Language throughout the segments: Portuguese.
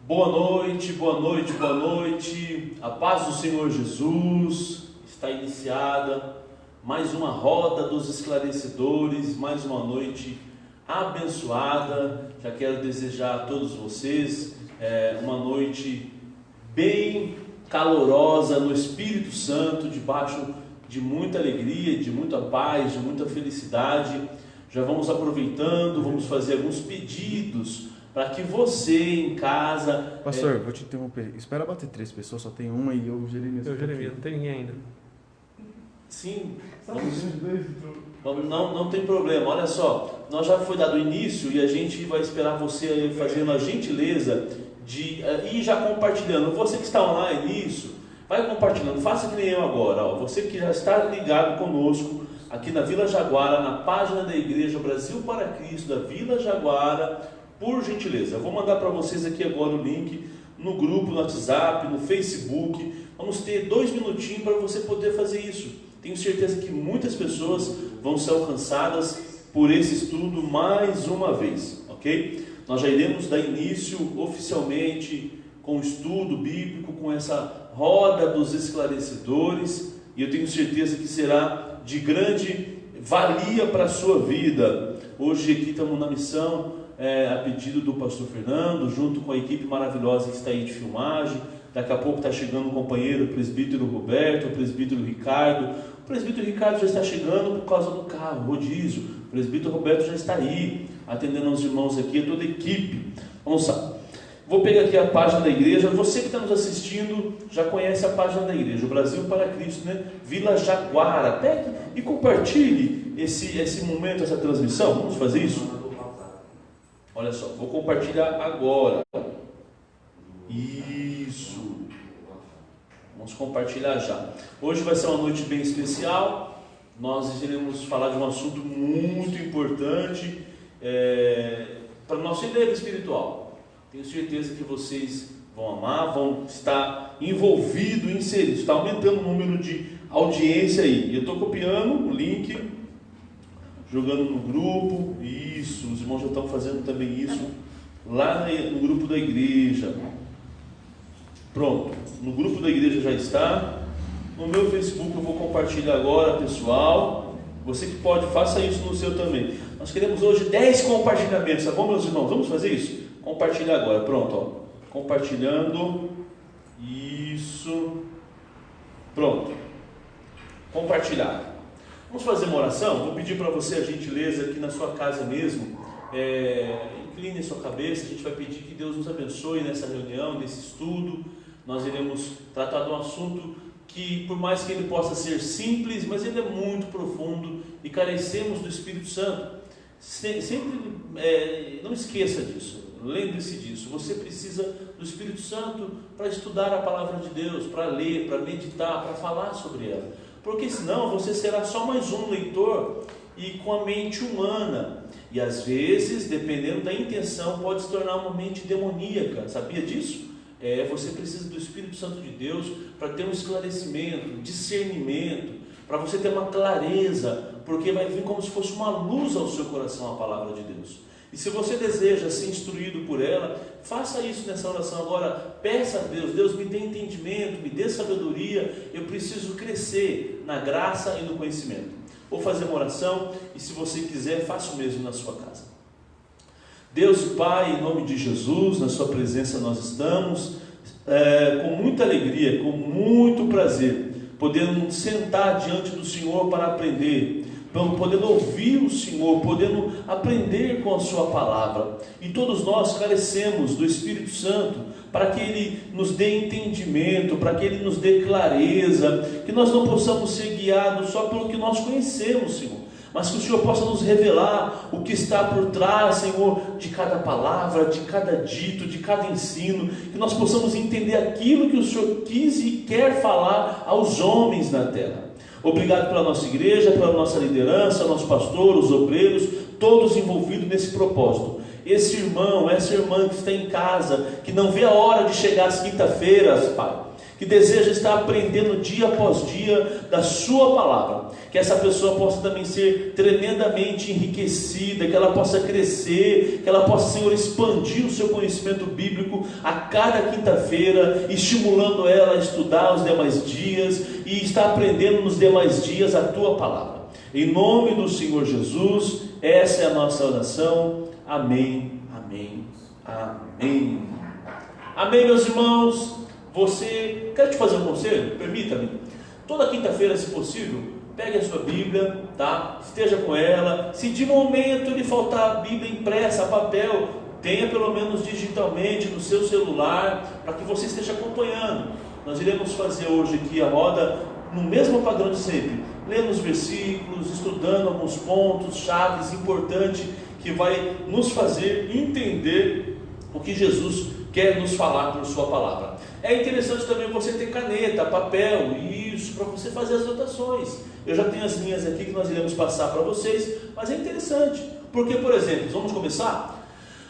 Boa noite, boa noite, boa noite. A paz do Senhor Jesus. Está iniciada mais uma roda dos esclarecedores, mais uma noite abençoada. Já quero desejar a todos vocês uma noite bem calorosa no Espírito Santo, debaixo de muita alegria, de muita paz, de muita felicidade. Já vamos aproveitando, vamos fazer alguns pedidos para que você em casa... Pastor, vou te interromper. Espera bater 3 pessoas, só tem uma e eu, Jeremias. Não tem ninguém ainda. Sim, não tem problema. Olha só, nós já foi dado o início e a gente vai esperar você fazendo a gentileza de ir já compartilhando. Você que está online, isso, vai compartilhando. Faça que nem eu agora. Ó. Você que já está ligado conosco aqui na Vila Jaguara, na página da Igreja Brasil para Cristo, da Vila Jaguara, por gentileza, eu vou mandar para vocês aqui agora o link no grupo, no WhatsApp, no Facebook. Vamos ter 2 minutinhos para você poder fazer isso. Tenho certeza que muitas pessoas vão ser alcançadas por esse estudo mais uma vez, ok? Nós já iremos dar início oficialmente com o estudo bíblico, com essa roda dos esclarecedores, e eu tenho certeza que será de grande valia para a sua vida. Hoje aqui estamos na missão, a pedido do pastor Fernando, junto com a equipe maravilhosa que está aí de filmagem. Daqui a pouco está chegando um companheiro, o presbítero Roberto, o presbítero Ricardo. O presbítero Ricardo já está chegando por causa do carro, rodízio. O presbítero Roberto já está aí, atendendo aos irmãos aqui, a toda a equipe. Vamos lá. Vou pegar aqui a página da igreja. Você que está nos assistindo já conhece a página da igreja, o Brasil para Cristo, né? Vila Jaguara. Pegue e compartilhe esse momento, essa transmissão. Vamos fazer isso? Olha só, vou compartilhar agora. Isso. Vamos compartilhar já. Hoje vai ser uma noite bem especial. Nós iremos falar de um assunto muito importante para o nosso enlevo espiritual. Tenho certeza que vocês vão amar, vão estar envolvidos, inseridos. Está aumentando o número de audiência aí. Eu estou copiando o link, jogando no grupo. Isso, os irmãos já estão fazendo também isso lá no grupo da igreja. Pronto, no grupo da igreja já está. No meu Facebook eu vou compartilhar agora, pessoal. Você que pode, faça isso no seu também. Nós queremos hoje 10 compartilhamentos, tá bom, meus irmãos? Vamos fazer isso? Compartilhar agora, pronto, ó. Compartilhando. Isso. Pronto. Compartilhar. Vamos fazer uma oração? Vou pedir para você a gentileza aqui na sua casa mesmo. Incline a sua cabeça. A gente vai pedir que Deus nos abençoe nessa reunião, nesse estudo. Nós iremos tratar de um assunto que, por mais que ele possa ser simples, mas ele é muito profundo e carecemos do Espírito Santo. Sempre não esqueça disso. Lembre-se disso. Você precisa do Espírito Santo para estudar a palavra de Deus, para ler, para meditar, para falar sobre ela. Porque senão você será só mais um leitor e com a mente humana. E às vezes, dependendo da intenção, pode se tornar uma mente demoníaca. Sabia disso? Você precisa do Espírito Santo de Deus para ter um esclarecimento, discernimento, para você ter uma clareza, porque vai vir como se fosse uma luz ao seu coração a palavra de Deus. E se você deseja ser instruído por ela, faça isso nessa oração agora. Peça a Deus, Deus me dê entendimento, me dê sabedoria. Eu preciso crescer na graça e no conhecimento. Vou fazer uma oração e, se você quiser, faça o mesmo na sua casa. Deus e Pai, em nome de Jesus, na sua presença nós estamos com muita alegria, com muito prazer, podendo sentar diante do Senhor para aprender, podendo ouvir o Senhor, podendo aprender com a sua palavra. E todos nós carecemos do Espírito Santo para que Ele nos dê entendimento, para que Ele nos dê clareza, que nós não possamos ser guiados só pelo que nós conhecemos, Senhor, mas que o Senhor possa nos revelar o que está por trás, Senhor, de cada palavra, de cada dito, de cada ensino, que nós possamos entender aquilo que o Senhor quis e quer falar aos homens na terra. Obrigado pela nossa igreja, pela nossa liderança, nosso pastor, os obreiros, todos envolvidos nesse propósito. Esse irmão, essa irmã que está em casa, que não vê a hora de chegar às quinta-feiras, Pai, que deseja estar aprendendo dia após dia da sua palavra, que essa pessoa possa também ser tremendamente enriquecida, que ela possa crescer, que ela possa, Senhor, expandir o seu conhecimento bíblico a cada quinta-feira, estimulando ela a estudar os demais dias e estar aprendendo nos demais dias a Tua palavra. Em nome do Senhor Jesus, essa é a nossa oração. Amém, amém, amém. Amém, meus irmãos. Quero te fazer um conselho? Permita-me. Toda quinta-feira, se possível, pegue a sua Bíblia, tá? Esteja com ela. Se de momento lhe faltar a Bíblia impressa, papel, tenha pelo menos digitalmente no seu celular, para que você esteja acompanhando. Nós iremos fazer hoje aqui a roda no mesmo padrão de sempre, lendo os versículos, estudando alguns pontos, chaves importantes, que vai nos fazer entender o que Jesus quer nos falar por sua palavra. É interessante também você ter caneta, papel, isso, para você fazer as anotações. Eu já tenho as minhas aqui que nós iremos passar para vocês, mas é interessante, porque, por exemplo, vamos começar?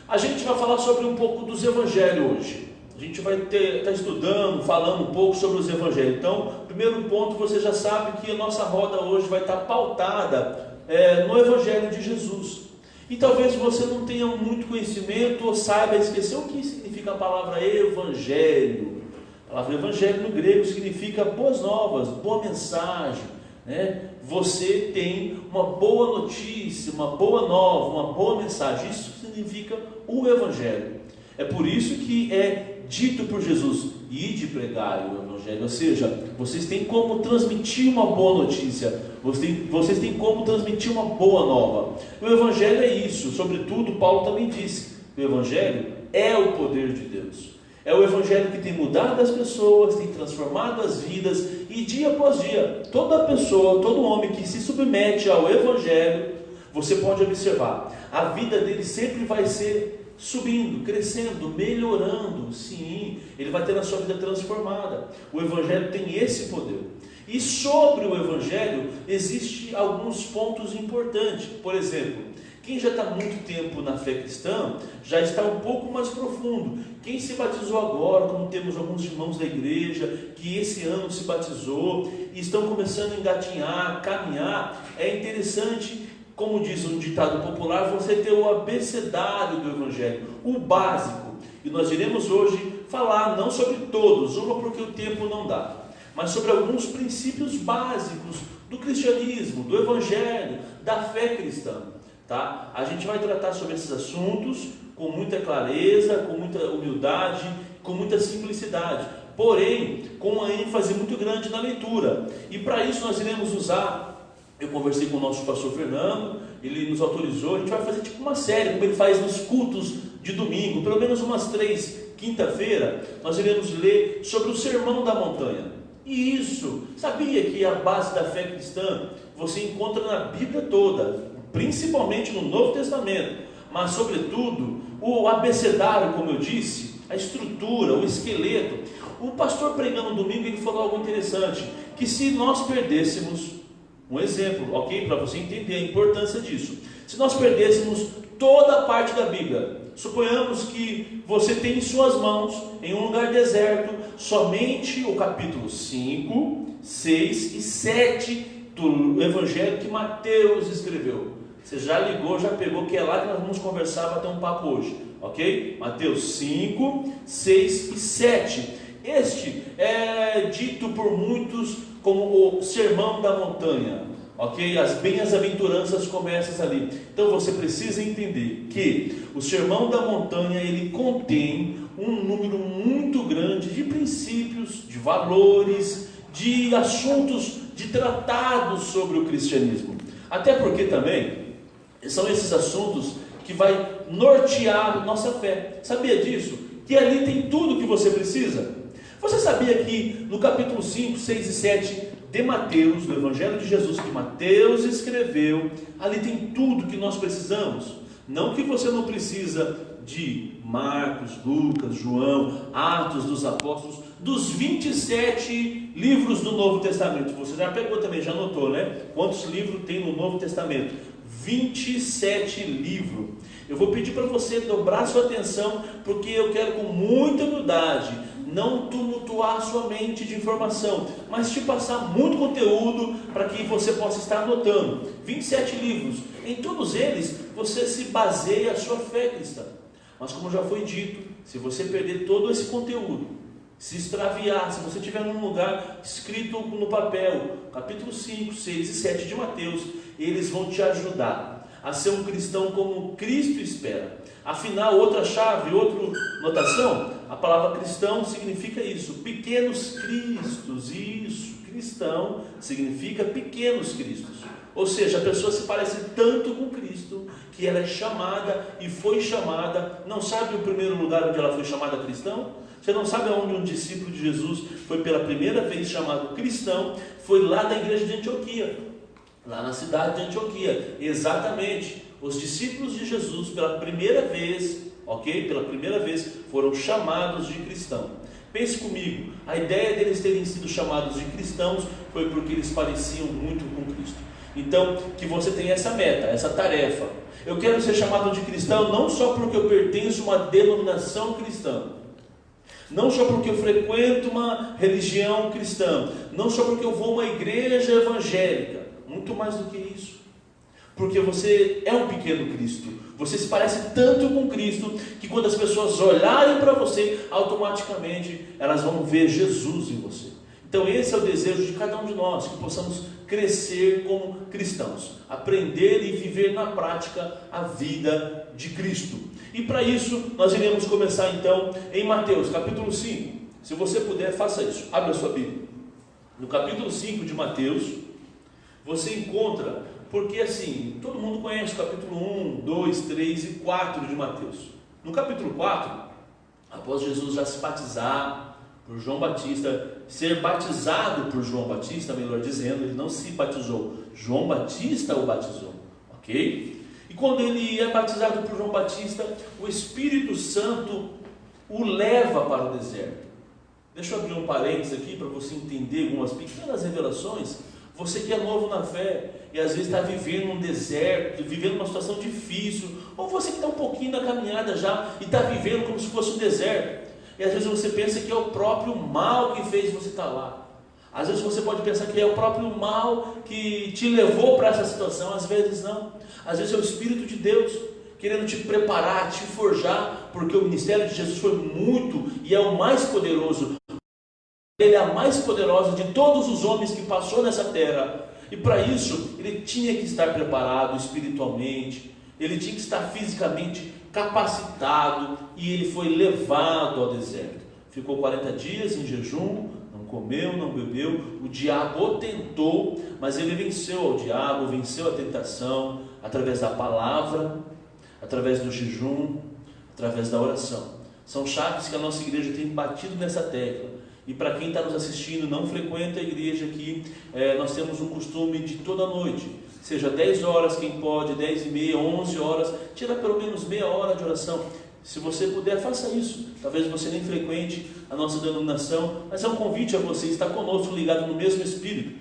A gente vai falar sobre um pouco dos evangelhos hoje. A gente vai estar estudando, falando um pouco sobre os evangelhos. Então, primeiro ponto, você já sabe que a nossa roda hoje vai estar pautada no evangelho de Jesus. E talvez você não tenha muito conhecimento ou saiba esquecer o que significa a palavra evangelho. A palavra evangelho no grego significa boas novas, boa mensagem, né? Você tem uma boa notícia, uma boa nova, uma boa mensagem. Isso significa o evangelho. É por isso que é dito por Jesus: ide pregar o evangelho. Ou seja, vocês têm como transmitir uma boa notícia, vocês têm como transmitir uma boa nova. O evangelho é isso. Sobretudo, Paulo também disse: o evangelho é o poder de Deus. É o evangelho que tem mudado as pessoas, tem transformado as vidas, e dia após dia, toda pessoa, todo homem que se submete ao evangelho, você pode observar, a vida dele sempre vai ser subindo, crescendo, melhorando. Sim, ele vai ter a sua vida transformada. O evangelho tem esse poder. E sobre o evangelho existem alguns pontos importantes. Por exemplo, quem já está há muito tempo na fé cristã, já está um pouco mais profundo. Quem se batizou agora, como temos alguns irmãos da igreja, que esse ano se batizou, e estão começando a engatinhar, caminhar, é interessante, como diz um ditado popular, você ter o abecedário do evangelho, o básico. E nós iremos hoje falar, não sobre todos, porque o tempo não dá, mas sobre alguns princípios básicos do cristianismo, do evangelho, da fé cristã. Tá? A gente vai tratar sobre esses assuntos com muita clareza, com muita humildade, com muita simplicidade, porém com uma ênfase muito grande na leitura. E para isso nós iremos usar, eu conversei com o nosso pastor Fernando, ele nos autorizou, a gente vai fazer tipo uma série, como ele faz nos cultos de domingo, pelo menos umas 3 quinta-feira, nós iremos ler sobre o Sermão da Montanha. E isso, sabia que a base da fé cristã você encontra na Bíblia toda, principalmente no Novo Testamento, mas sobretudo o abecedário, como eu disse, a estrutura, o esqueleto. O pastor pregando no domingo, ele falou algo interessante, que se nós perdêssemos, um exemplo, ok, para você entender a importância disso, se nós perdêssemos toda a parte da Bíblia, suponhamos que você tem em suas mãos, em um lugar deserto, somente o capítulo 5, 6 e 7 do Evangelho que Mateus escreveu. Você já ligou, já pegou, que é lá que nós vamos conversar, bater um papo hoje, ok? Mateus 5, 6 e 7. Este é dito por muitos como o Sermão da Montanha, ok? As bem-aventuranças começam ali. Então você precisa entender que o Sermão da Montanha, ele contém um número muito grande de princípios, de valores, de assuntos, de tratados sobre o cristianismo. Até porque também são esses assuntos que vai nortear nossa fé. Sabia disso? Que ali tem tudo que você precisa? Você sabia que no capítulo 5, 6 e 7 de Mateus, do Evangelho de Jesus, que Mateus escreveu, ali tem tudo que nós precisamos? Não que você não precisa de Marcos, Lucas, João, Atos dos Apóstolos, dos 27 livros do Novo Testamento. Você já pegou também, já anotou, né? Quantos livros tem no Novo Testamento? 27 livros. Eu vou pedir para você dobrar sua atenção, porque eu quero com muita humildade, não tumultuar sua mente de informação, mas te passar muito conteúdo para que você possa estar anotando. 27 livros, em todos eles você se baseia a sua fé cristã. Mas como já foi dito, se você perder todo esse conteúdo, se extraviar, se você estiver num lugar escrito no papel, capítulo 5, 6 e 7 de Mateus, eles vão te ajudar a ser um cristão como Cristo espera. Afinal, outra chave, outra notação, a palavra cristão significa isso, pequenos cristos, isso, cristão significa pequenos cristos, ou seja, a pessoa se parece tanto com Cristo, que ela é chamada e foi chamada, não sabe o primeiro lugar onde ela foi chamada cristão? Você não sabe aonde um discípulo de Jesus foi pela primeira vez chamado cristão? Foi lá da igreja de Antioquia, lá na cidade de Antioquia, exatamente. Os discípulos de Jesus, pela primeira vez, pela primeira vez, foram chamados de cristão. Pense comigo, a ideia deles terem sido chamados de cristãos foi porque eles pareciam muito com Cristo. Então, que você tenha essa meta, essa tarefa. Eu quero ser chamado de cristão não só porque eu pertenço a uma denominação cristã, não só porque eu frequento uma religião cristã, não só porque eu vou a uma igreja evangélica, muito mais do que isso. Porque você é um pequeno Cristo, você se parece tanto com Cristo, que quando as pessoas olharem para você, automaticamente elas vão ver Jesus em você. Então esse é o desejo de cada um de nós, que possamos crescer como cristãos, aprender e viver na prática a vida de Cristo. E para isso nós iremos começar então em Mateus capítulo 5, se você puder faça isso, abre a sua Bíblia, no capítulo 5 de Mateus, você encontra, porque assim, todo mundo conhece o capítulo 1, 2, 3 e 4 de Mateus. No capítulo 4, após Jesus já se batizar por João Batista, ser batizado por João Batista, melhor dizendo, ele não se batizou, João Batista o batizou, ok? E quando ele é batizado por João Batista, o Espírito Santo o leva para o deserto. Deixa eu abrir um parênteses aqui para você entender algumas pequenas revelações. Você que é novo na fé e às vezes está vivendo um deserto, vivendo uma situação difícil, ou você que está um pouquinho na caminhada já e está vivendo como se fosse um deserto, e às vezes você pensa que é o próprio mal que fez você estar lá. Às vezes você pode pensar que é o próprio mal que te levou para essa situação, às vezes não. Às vezes é o Espírito de Deus querendo te preparar, te forjar, porque o ministério de Jesus foi muito e é o mais poderoso. Ele é a mais poderosa de todos os homens que passou nessa terra. E para isso, ele tinha que estar preparado espiritualmente, ele tinha que estar fisicamente capacitado, e ele foi levado ao deserto. Ficou 40 dias em jejum, não comeu, não bebeu. O diabo o tentou, mas ele venceu ao diabo, venceu a tentação, através da palavra, através do jejum, através da oração. São chaves que a nossa igreja tem batido nessa tecla. E para quem está nos assistindo, não frequenta a igreja aqui, nós temos um costume de toda noite, seja 10 horas, quem pode, 10 e meia, 11 horas, tira pelo menos meia hora de oração. Se você puder, faça isso. Talvez você nem frequente a nossa denominação, mas é um convite a você estar conosco, ligado no mesmo Espírito.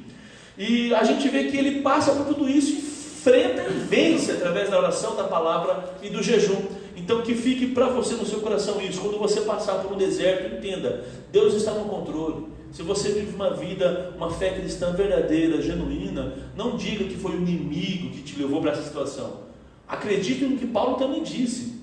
E a gente vê que ele passa por tudo isso, enfrenta e vence através da oração, da palavra e do jejum. Então que fique para você no seu coração isso. Quando você passar por um deserto, entenda, Deus está no controle. Se você vive uma vida, uma fé cristã verdadeira, genuína, não diga que foi o inimigo que te levou para essa situação. Acredite no que Paulo também disse.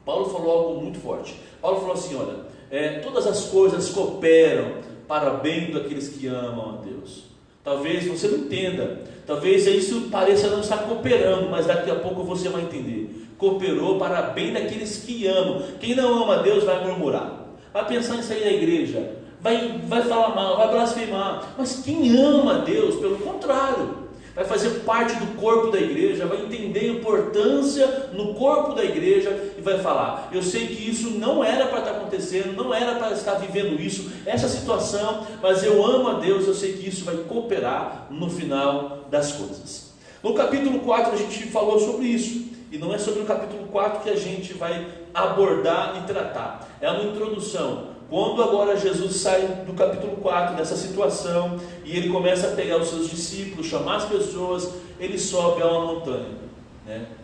Paulo falou algo muito forte. Paulo falou assim, olha, todas as coisas cooperam para o bem daqueles que amam a Deus. Talvez você não entenda, talvez isso pareça não estar cooperando, mas daqui a pouco você vai entender. Cooperou para bem daqueles que amam. Quem não ama a Deus vai murmurar, vai pensar em sair da igreja, vai falar mal, vai blasfemar. Mas quem ama a Deus, pelo contrário, vai fazer parte do corpo da igreja, vai entender a importância no corpo da igreja e vai falar, eu sei que isso não era para estar acontecendo, não era para estar vivendo isso, essa situação, mas eu amo a Deus, eu sei que isso vai cooperar no final das coisas. No capítulo 4 a gente falou sobre isso, e não é sobre o capítulo 4 que a gente vai abordar e tratar, é uma introdução. Quando agora Jesus sai do capítulo 4 dessa situação e ele começa a pegar os seus discípulos, chamar as pessoas, ele sobe a uma montanha,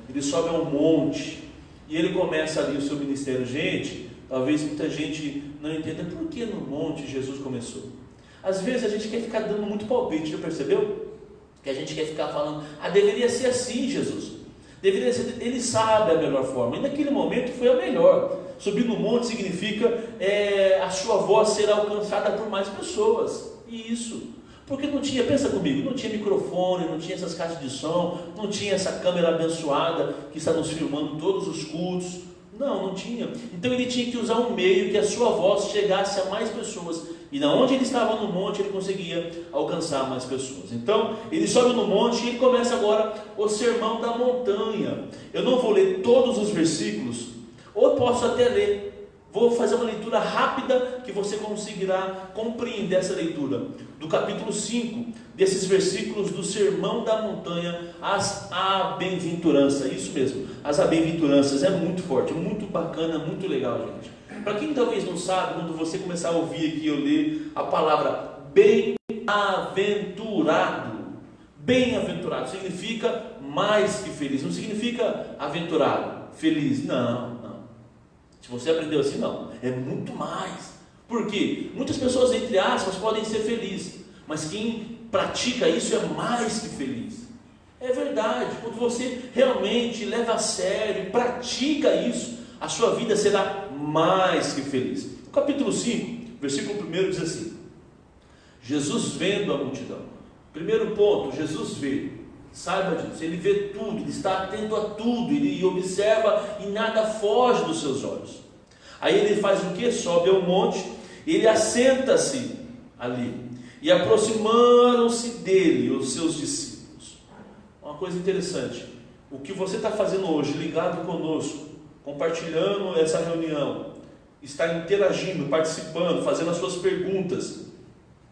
ele sobe a um monte e ele começa ali o seu ministério. Gente, talvez muita gente não entenda por que no monte Jesus começou. Às vezes a gente quer ficar dando muito palpite, já percebeu? Que a gente quer ficar falando, deveria ser assim, Jesus. Deveria ser, ele sabe a melhor forma. E naquele momento foi a melhor. Subir no monte significa a sua voz ser alcançada por mais pessoas. E isso. Porque não tinha, pensa comigo, não tinha microfone, não tinha essas caixas de som, não tinha essa câmera abençoada que está nos filmando todos os cultos. Não tinha. Então ele tinha que usar um meio que a sua voz chegasse a mais pessoas. E na onde ele estava no monte, ele conseguia alcançar mais pessoas. Então, ele sobe no monte e ele começa agora o sermão da montanha. Eu não vou ler todos os versículos, ou posso até ler. Vou fazer uma leitura rápida que você conseguirá compreender essa leitura. Do capítulo 5, desses versículos do sermão da montanha, as bem-aventuranças. Isso mesmo, as bem-aventuranças. É muito forte, muito bacana, muito legal, gente. Para quem talvez não sabe, quando você começar a ouvir aqui eu ler a palavra bem-aventurado, bem-aventurado significa mais que feliz, não significa aventurado, feliz, não. Se você aprendeu assim, não, é muito mais. Por quê? Muitas pessoas, entre aspas, podem ser felizes, mas quem pratica isso é mais que feliz. É verdade, quando você realmente leva a sério e pratica isso, a sua vida será mais que feliz. No capítulo 5, versículo 1 diz assim: Jesus vendo a multidão. Primeiro ponto, Jesus vê. Saiba disso, ele vê tudo, ele está atento a tudo, ele observa e nada foge dos seus olhos. Aí ele faz o que? Sobe ao monte, ele assenta-se ali, e aproximaram-se dele os seus discípulos. Uma coisa interessante, o que você está fazendo hoje, ligado conosco, compartilhando essa reunião, está interagindo, participando, fazendo as suas perguntas,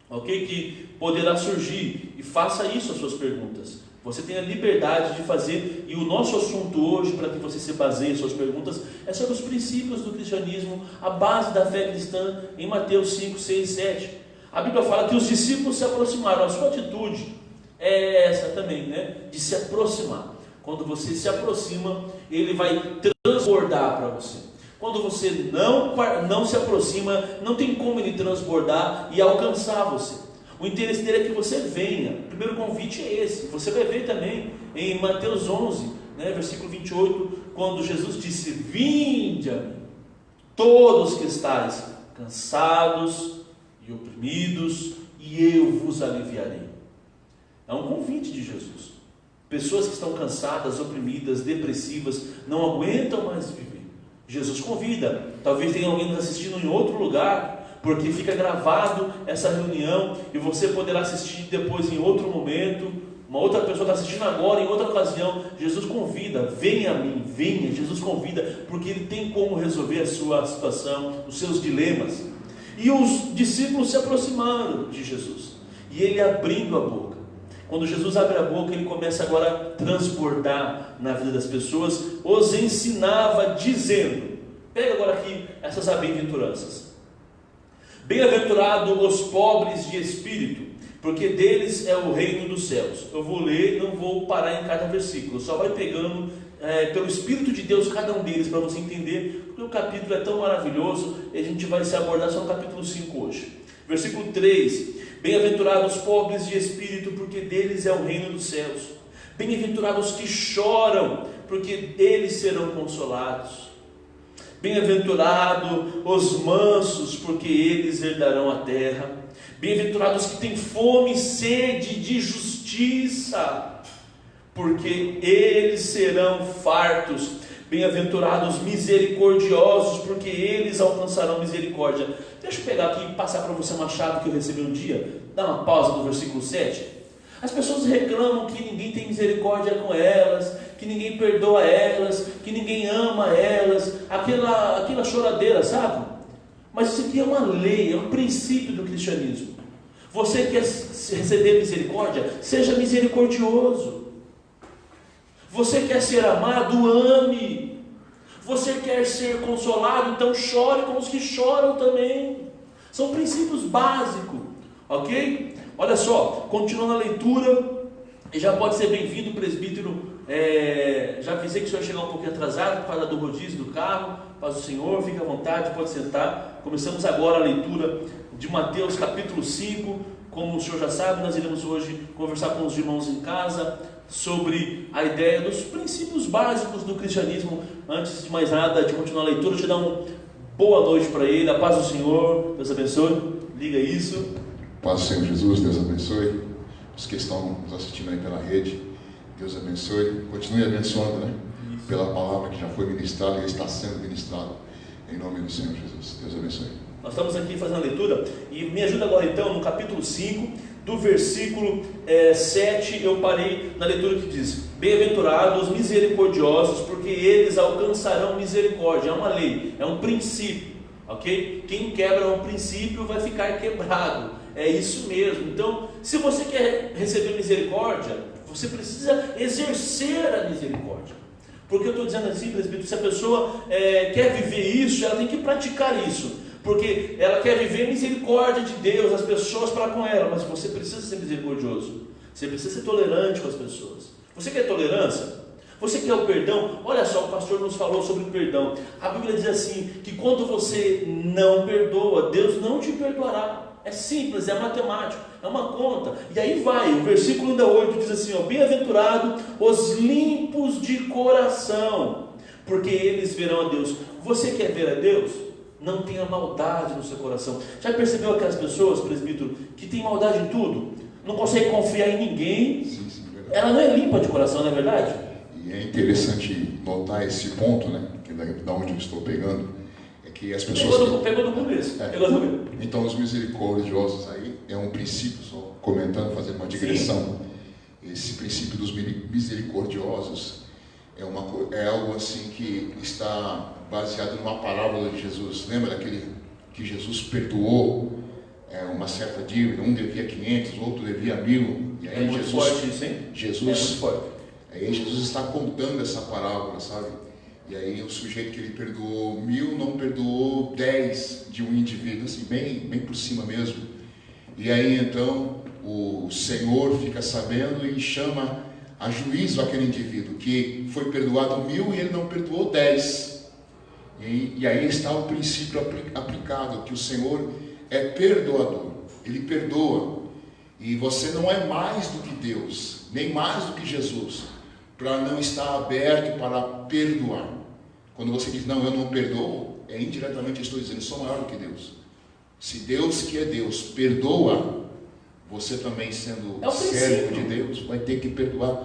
ok? Que poderá surgir, e faça isso, as suas perguntas. Você tem a liberdade de fazer, e o nosso assunto hoje, para que você se baseie em suas perguntas, é sobre os princípios do cristianismo, a base da fé cristã, em Mateus 5, 6 e 7. A Bíblia fala que os discípulos se aproximaram, a sua atitude é essa também, né? De se aproximar. Quando você se aproxima, ele vai transbordar para você. Quando você não se aproxima, não tem como ele transbordar e alcançar você. O interesse dele é que você venha. O primeiro convite é esse. Você vai ver também em Mateus 11, versículo 28, quando Jesus disse: vinde a mim, todos que estáis cansados e oprimidos, e eu vos aliviarei. É um convite de Jesus. Pessoas que estão cansadas, oprimidas, depressivas, não aguentam mais viver. Jesus convida. Talvez tenha alguém nos assistindo em outro lugar, porque fica gravado essa reunião e você poderá assistir depois em outro momento. Uma outra pessoa está assistindo agora, em outra ocasião. Jesus convida, venha a mim, venha. Jesus convida, porque Ele tem como resolver a sua situação, os seus dilemas. E os discípulos se aproximaram de Jesus, e Ele abrindo a boca. Quando Jesus abre a boca, Ele começa agora a transbordar na vida das pessoas. Os ensinava dizendo, pega agora aqui essas bem-aventuranças: bem-aventurado os pobres de espírito, porque deles é o reino dos céus. Eu vou ler, não vou parar em cada versículo, só vai pegando pelo Espírito de Deus cada um deles, para você entender, porque o capítulo é tão maravilhoso, e a gente vai se abordar só no capítulo 5 hoje. Versículo 3: bem-aventurados os pobres de espírito, porque deles é o reino dos céus. Bem-aventurados os que choram, porque eles serão consolados. Bem-aventurados os mansos, porque eles herdarão a terra. Bem-aventurados os que têm fome e sede de justiça, porque eles serão fartos. Bem-aventurados misericordiosos, porque eles alcançarão misericórdia. Deixa eu pegar aqui e passar para você uma chave que eu recebi um dia. Dá uma pausa no versículo 7. As pessoas reclamam que ninguém tem misericórdia com elas, que ninguém perdoa elas, que ninguém ama elas, aquela choradeira, sabe? Mas isso aqui é uma lei, é um princípio do cristianismo. Você quer receber misericórdia? Seja misericordioso. Você quer ser amado? Ame. Você quer ser consolado? Então chore com os que choram também. São princípios básicos, ok? Olha só, continuando a leitura, E já pode ser bem-vindo, presbítero. Já avisei que o senhor vai chegar um pouquinho atrasado por causa do rodízio do carro. Paz do Senhor, fique à vontade, pode sentar. Começamos agora a leitura de Mateus capítulo 5. Como o senhor já sabe, nós iremos hoje conversar com os irmãos em casa sobre a ideia dos princípios básicos do cristianismo. Antes de mais nada, de continuar a leitura, eu te dar uma boa noite para ele. A paz do Senhor, Deus abençoe. Liga isso. Paz do Senhor Jesus, Deus abençoe. Os que estão nos assistindo aí pela rede, Deus abençoe. Continue abençoando, né? Isso. Pela palavra que já foi ministrada e está sendo ministrada. Em nome do Senhor Jesus. Deus abençoe. Nós estamos aqui fazendo a leitura e me ajuda agora então no capítulo 5, do versículo 7, eu parei na leitura que diz: bem-aventurados misericordiosos, porque eles alcançarão misericórdia. É uma lei, é um princípio, ok? Quem quebra um princípio vai ficar quebrado, é isso mesmo. Então, se você quer receber misericórdia, você precisa exercer a misericórdia. Porque eu estou dizendo assim, presbítero, se a pessoa quer viver isso, ela tem que praticar isso. Porque ela quer viver a misericórdia de Deus, as pessoas para com ela, mas você precisa ser misericordioso, você precisa ser tolerante com as pessoas. Você quer tolerância? Você quer o perdão? Olha só, o pastor nos falou sobre o perdão. A Bíblia diz assim, que quando você não perdoa, Deus não te perdoará. É simples, é matemático, é uma conta. E aí vai, o versículo ainda 8 diz assim, bem-aventurado os limpos de coração, porque eles verão a Deus. Você quer ver a Deus? Não tenha maldade no seu coração. Já percebeu aquelas pessoas, presbítero, que tem maldade em tudo? Não consegue confiar em ninguém. Sim, ela não é limpa de coração, não é verdade? E é interessante notar esse ponto, né? Que da onde eu estou pegando, é que as pessoas... Pegou no começo. Então, os misericordiosos aí, é um princípio, só comentando, fazendo uma digressão. Sim. Esse princípio dos misericordiosos é algo assim que está baseado numa parábola de Jesus. Lembra daquele que Jesus perdoou uma certa dívida? Um devia 500, outro devia 1000. E aí muito forte isso, hein? Jesus está contando essa parábola, sabe? E aí o sujeito que ele perdoou 1000 não perdoou 10 de um indivíduo, assim, bem por cima mesmo. E aí então o Senhor fica sabendo e chama a juízo aquele indivíduo que foi perdoado 1000 e ele não perdoou 10. E aí está o princípio aplicado, que o Senhor é perdoador, Ele perdoa, e você não é mais do que Deus, nem mais do que Jesus, para não estar aberto para perdoar. Quando você diz, não, eu não perdoo, indiretamente estou dizendo, sou maior do que Deus. Se Deus, que é Deus, perdoa, você também sendo servo de Deus, vai ter que perdoar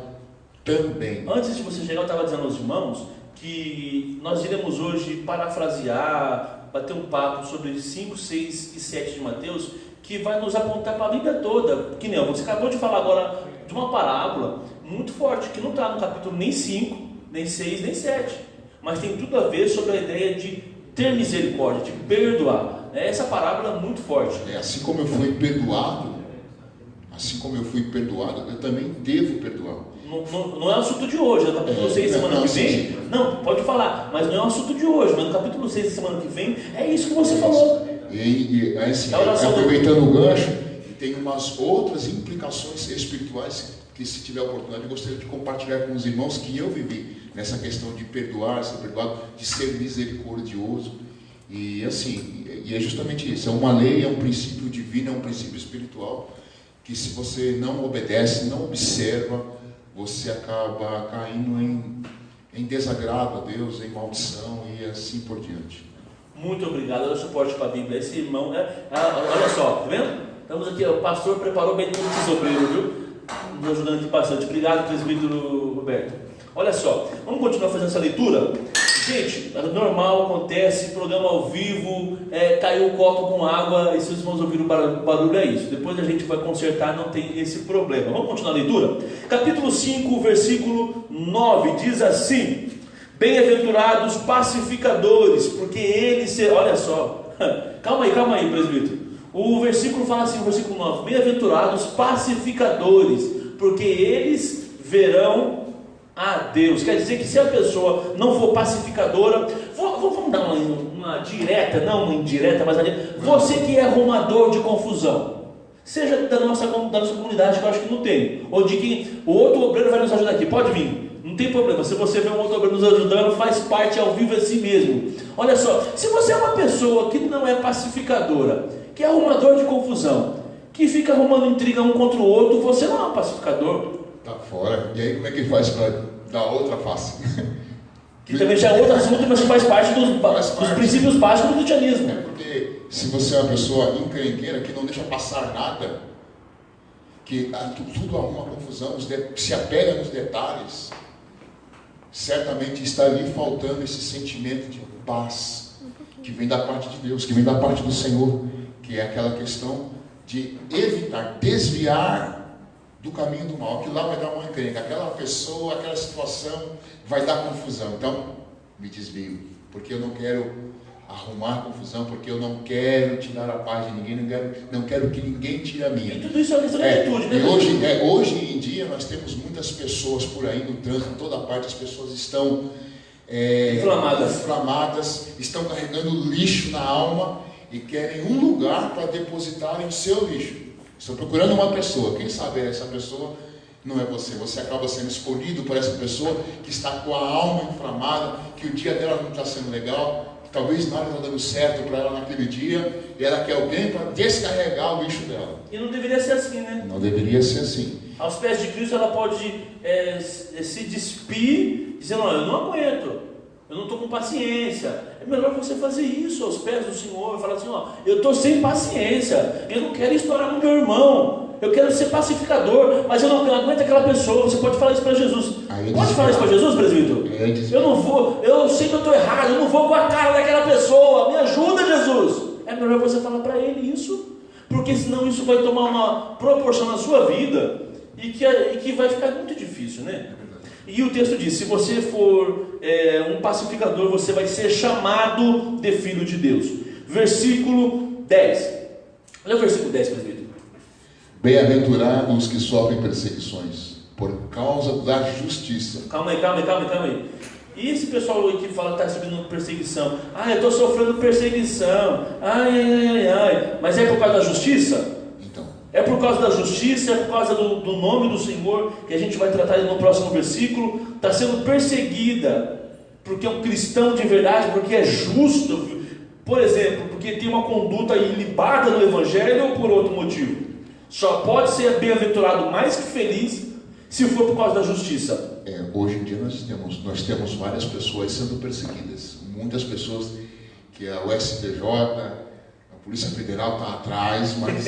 também. Antes de você chegar, eu estava dizendo aos irmãos que nós iremos hoje parafrasear, bater um papo sobre 5, 6 e 7 de Mateus, que vai nos apontar para a Bíblia toda. Que nem você acabou de falar agora de uma parábola muito forte, que não está no capítulo nem 5, nem 6, nem 7, mas tem tudo a ver sobre a ideia de ter misericórdia, de perdoar. Essa parábola é muito forte. Assim como eu fui perdoado, eu também devo perdoar. Não é o assunto de hoje, no capítulo 6 semana que vem. Sim. Não, pode falar, mas não é o assunto de hoje, mas no capítulo 6 da semana que vem é isso que você falou. E assim, aproveitando o gancho, tem umas outras implicações espirituais que, se tiver oportunidade, eu gostaria de compartilhar com os irmãos que eu vivi nessa questão de perdoar, ser perdoado, de ser misericordioso. E assim, e é justamente isso, é uma lei, é um princípio divino, é um princípio espiritual, que se você não obedece, não observa, você acaba caindo em desagrado a Deus, em maldição e assim por diante. Muito obrigado, olha o suporte para a Bíblia. Esse irmão, olha só, tá vendo? Estamos aqui, o pastor preparou bem todo esse sobreiro, viu? Nos ajudando aqui bastante. Obrigado, presbítero Roberto. Olha só, vamos continuar fazendo essa leitura? Gente, normal, acontece, programa ao vivo, caiu o copo com água, e se os irmãos ouviram o barulho, é isso. Depois a gente vai consertar, não tem esse problema. Vamos continuar a leitura? Capítulo 5, versículo 9, diz assim: bem-aventurados pacificadores, porque eles serão... Olha só, calma aí, presbítero. O versículo fala assim, o versículo 9: bem-aventurados pacificadores, porque eles verão a Deus. Quer dizer que se a pessoa não for pacificadora, vamos dar uma direta, não uma indireta, mas você que é arrumador de confusão, Seja da nossa comunidade, que eu acho que não tem, ou de quem o outro obreiro vai nos ajudar aqui, pode vir, não tem problema. Se você vê um outro obreiro nos ajudando, faz parte ao vivo assim mesmo. Olha só, se você é uma pessoa que não é pacificadora, que é arrumador de confusão, que fica arrumando intriga um contra o outro, você não é um pacificador. Tá fora. E aí como é que faz para dar outra face? Que também já é outro assunto, mas que faz parte dos princípios básicos do cristianismo. É porque se você é uma pessoa encrenqueira que não deixa passar nada, que tudo arruma confusão, se apega nos detalhes, certamente está ali faltando esse sentimento de paz que vem da parte de Deus, que vem da parte do Senhor, que é aquela questão de evitar, desviar do caminho do mal, que lá vai dar uma encrenca, aquela pessoa, aquela situação vai dar confusão. Então, me desvio, porque eu não quero arrumar confusão, porque eu não quero tirar a paz de ninguém, não quero que ninguém tire a minha. E tudo isso é uma questão de atitude, né? E hoje em dia nós temos muitas pessoas por aí no trânsito, em toda parte as pessoas estão inflamadas, estão carregando lixo na alma e querem um lugar para depositarem o seu lixo. Estão procurando uma pessoa, quem sabe essa pessoa não é você. Você acaba sendo escolhido por essa pessoa que está com a alma inflamada, que o dia dela não está sendo legal, que talvez nada está dando certo para ela naquele dia, e ela quer alguém para descarregar o lixo dela. E não deveria ser assim, né? Não deveria ser assim. Aos pés de Cristo ela pode se despir, dizendo: olha, eu não aguento, eu não estou com paciência. É melhor você fazer isso aos pés do Senhor, falar assim: ó, eu estou sem paciência, eu não quero estourar no meu irmão, eu quero ser pacificador, mas eu não aguento aquela pessoa. Você pode falar isso para Jesus. Pode falar isso para Jesus, presbítero? Eu não vou, eu sei que eu estou errado, eu não vou com a cara daquela pessoa, me ajuda, Jesus. É melhor você falar para ele isso, porque senão isso vai tomar uma proporção na sua vida e que vai ficar muito difícil, né? E o texto diz: se você for um pacificador, você vai ser chamado de filho de Deus. Versículo 10. Olha o versículo 10, presbítero. Bem-aventurados os que sofrem perseguições por causa da justiça. Calma aí. E esse pessoal aí que fala que está recebendo perseguição? Eu estou sofrendo perseguição. Ai. Mas é por causa da justiça? É por causa da justiça, é por causa do nome do Senhor, que a gente vai tratar no próximo versículo. Está sendo perseguida porque é um cristão de verdade, porque é justo, por exemplo, porque tem uma conduta ilibada no Evangelho, ou por outro motivo. Só pode ser bem-aventurado, mais que feliz, se for por causa da justiça. Hoje em dia nós temos várias pessoas sendo perseguidas, muitas pessoas que o STJ, a Polícia Federal está atrás, mas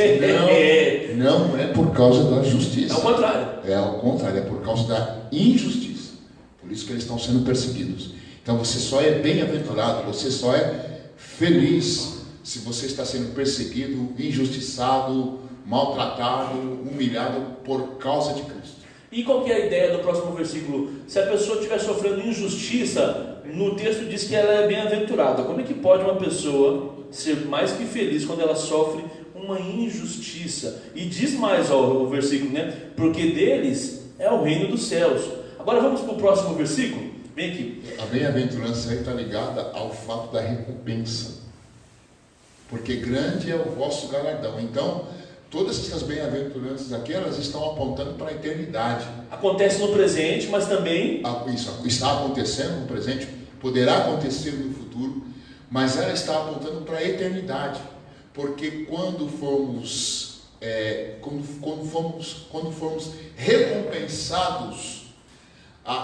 não é por causa da justiça. É o contrário. É ao contrário, é por causa da injustiça. Por isso que eles estão sendo perseguidos. Então você só é bem-aventurado, você só é feliz se você está sendo perseguido, injustiçado, maltratado, humilhado por causa de Cristo. E qual que é a ideia do próximo versículo? Se a pessoa estiver sofrendo injustiça, no texto diz que ela é bem-aventurada. Como é que pode uma pessoa ser mais que feliz quando ela sofre uma injustiça? E diz mais o versículo, né? Porque deles é o reino dos céus. Agora vamos para o próximo versículo. Vem aqui. A bem-aventurança aí está ligada ao fato da recompensa. Porque grande é o vosso galardão. Então, todas essas bem-aventuranças aqui, elas estão apontando para a eternidade. Acontece no presente, mas também... Isso está acontecendo no presente, poderá acontecer no futuro, mas ela está apontando para a eternidade. Porque quando formos recompensados,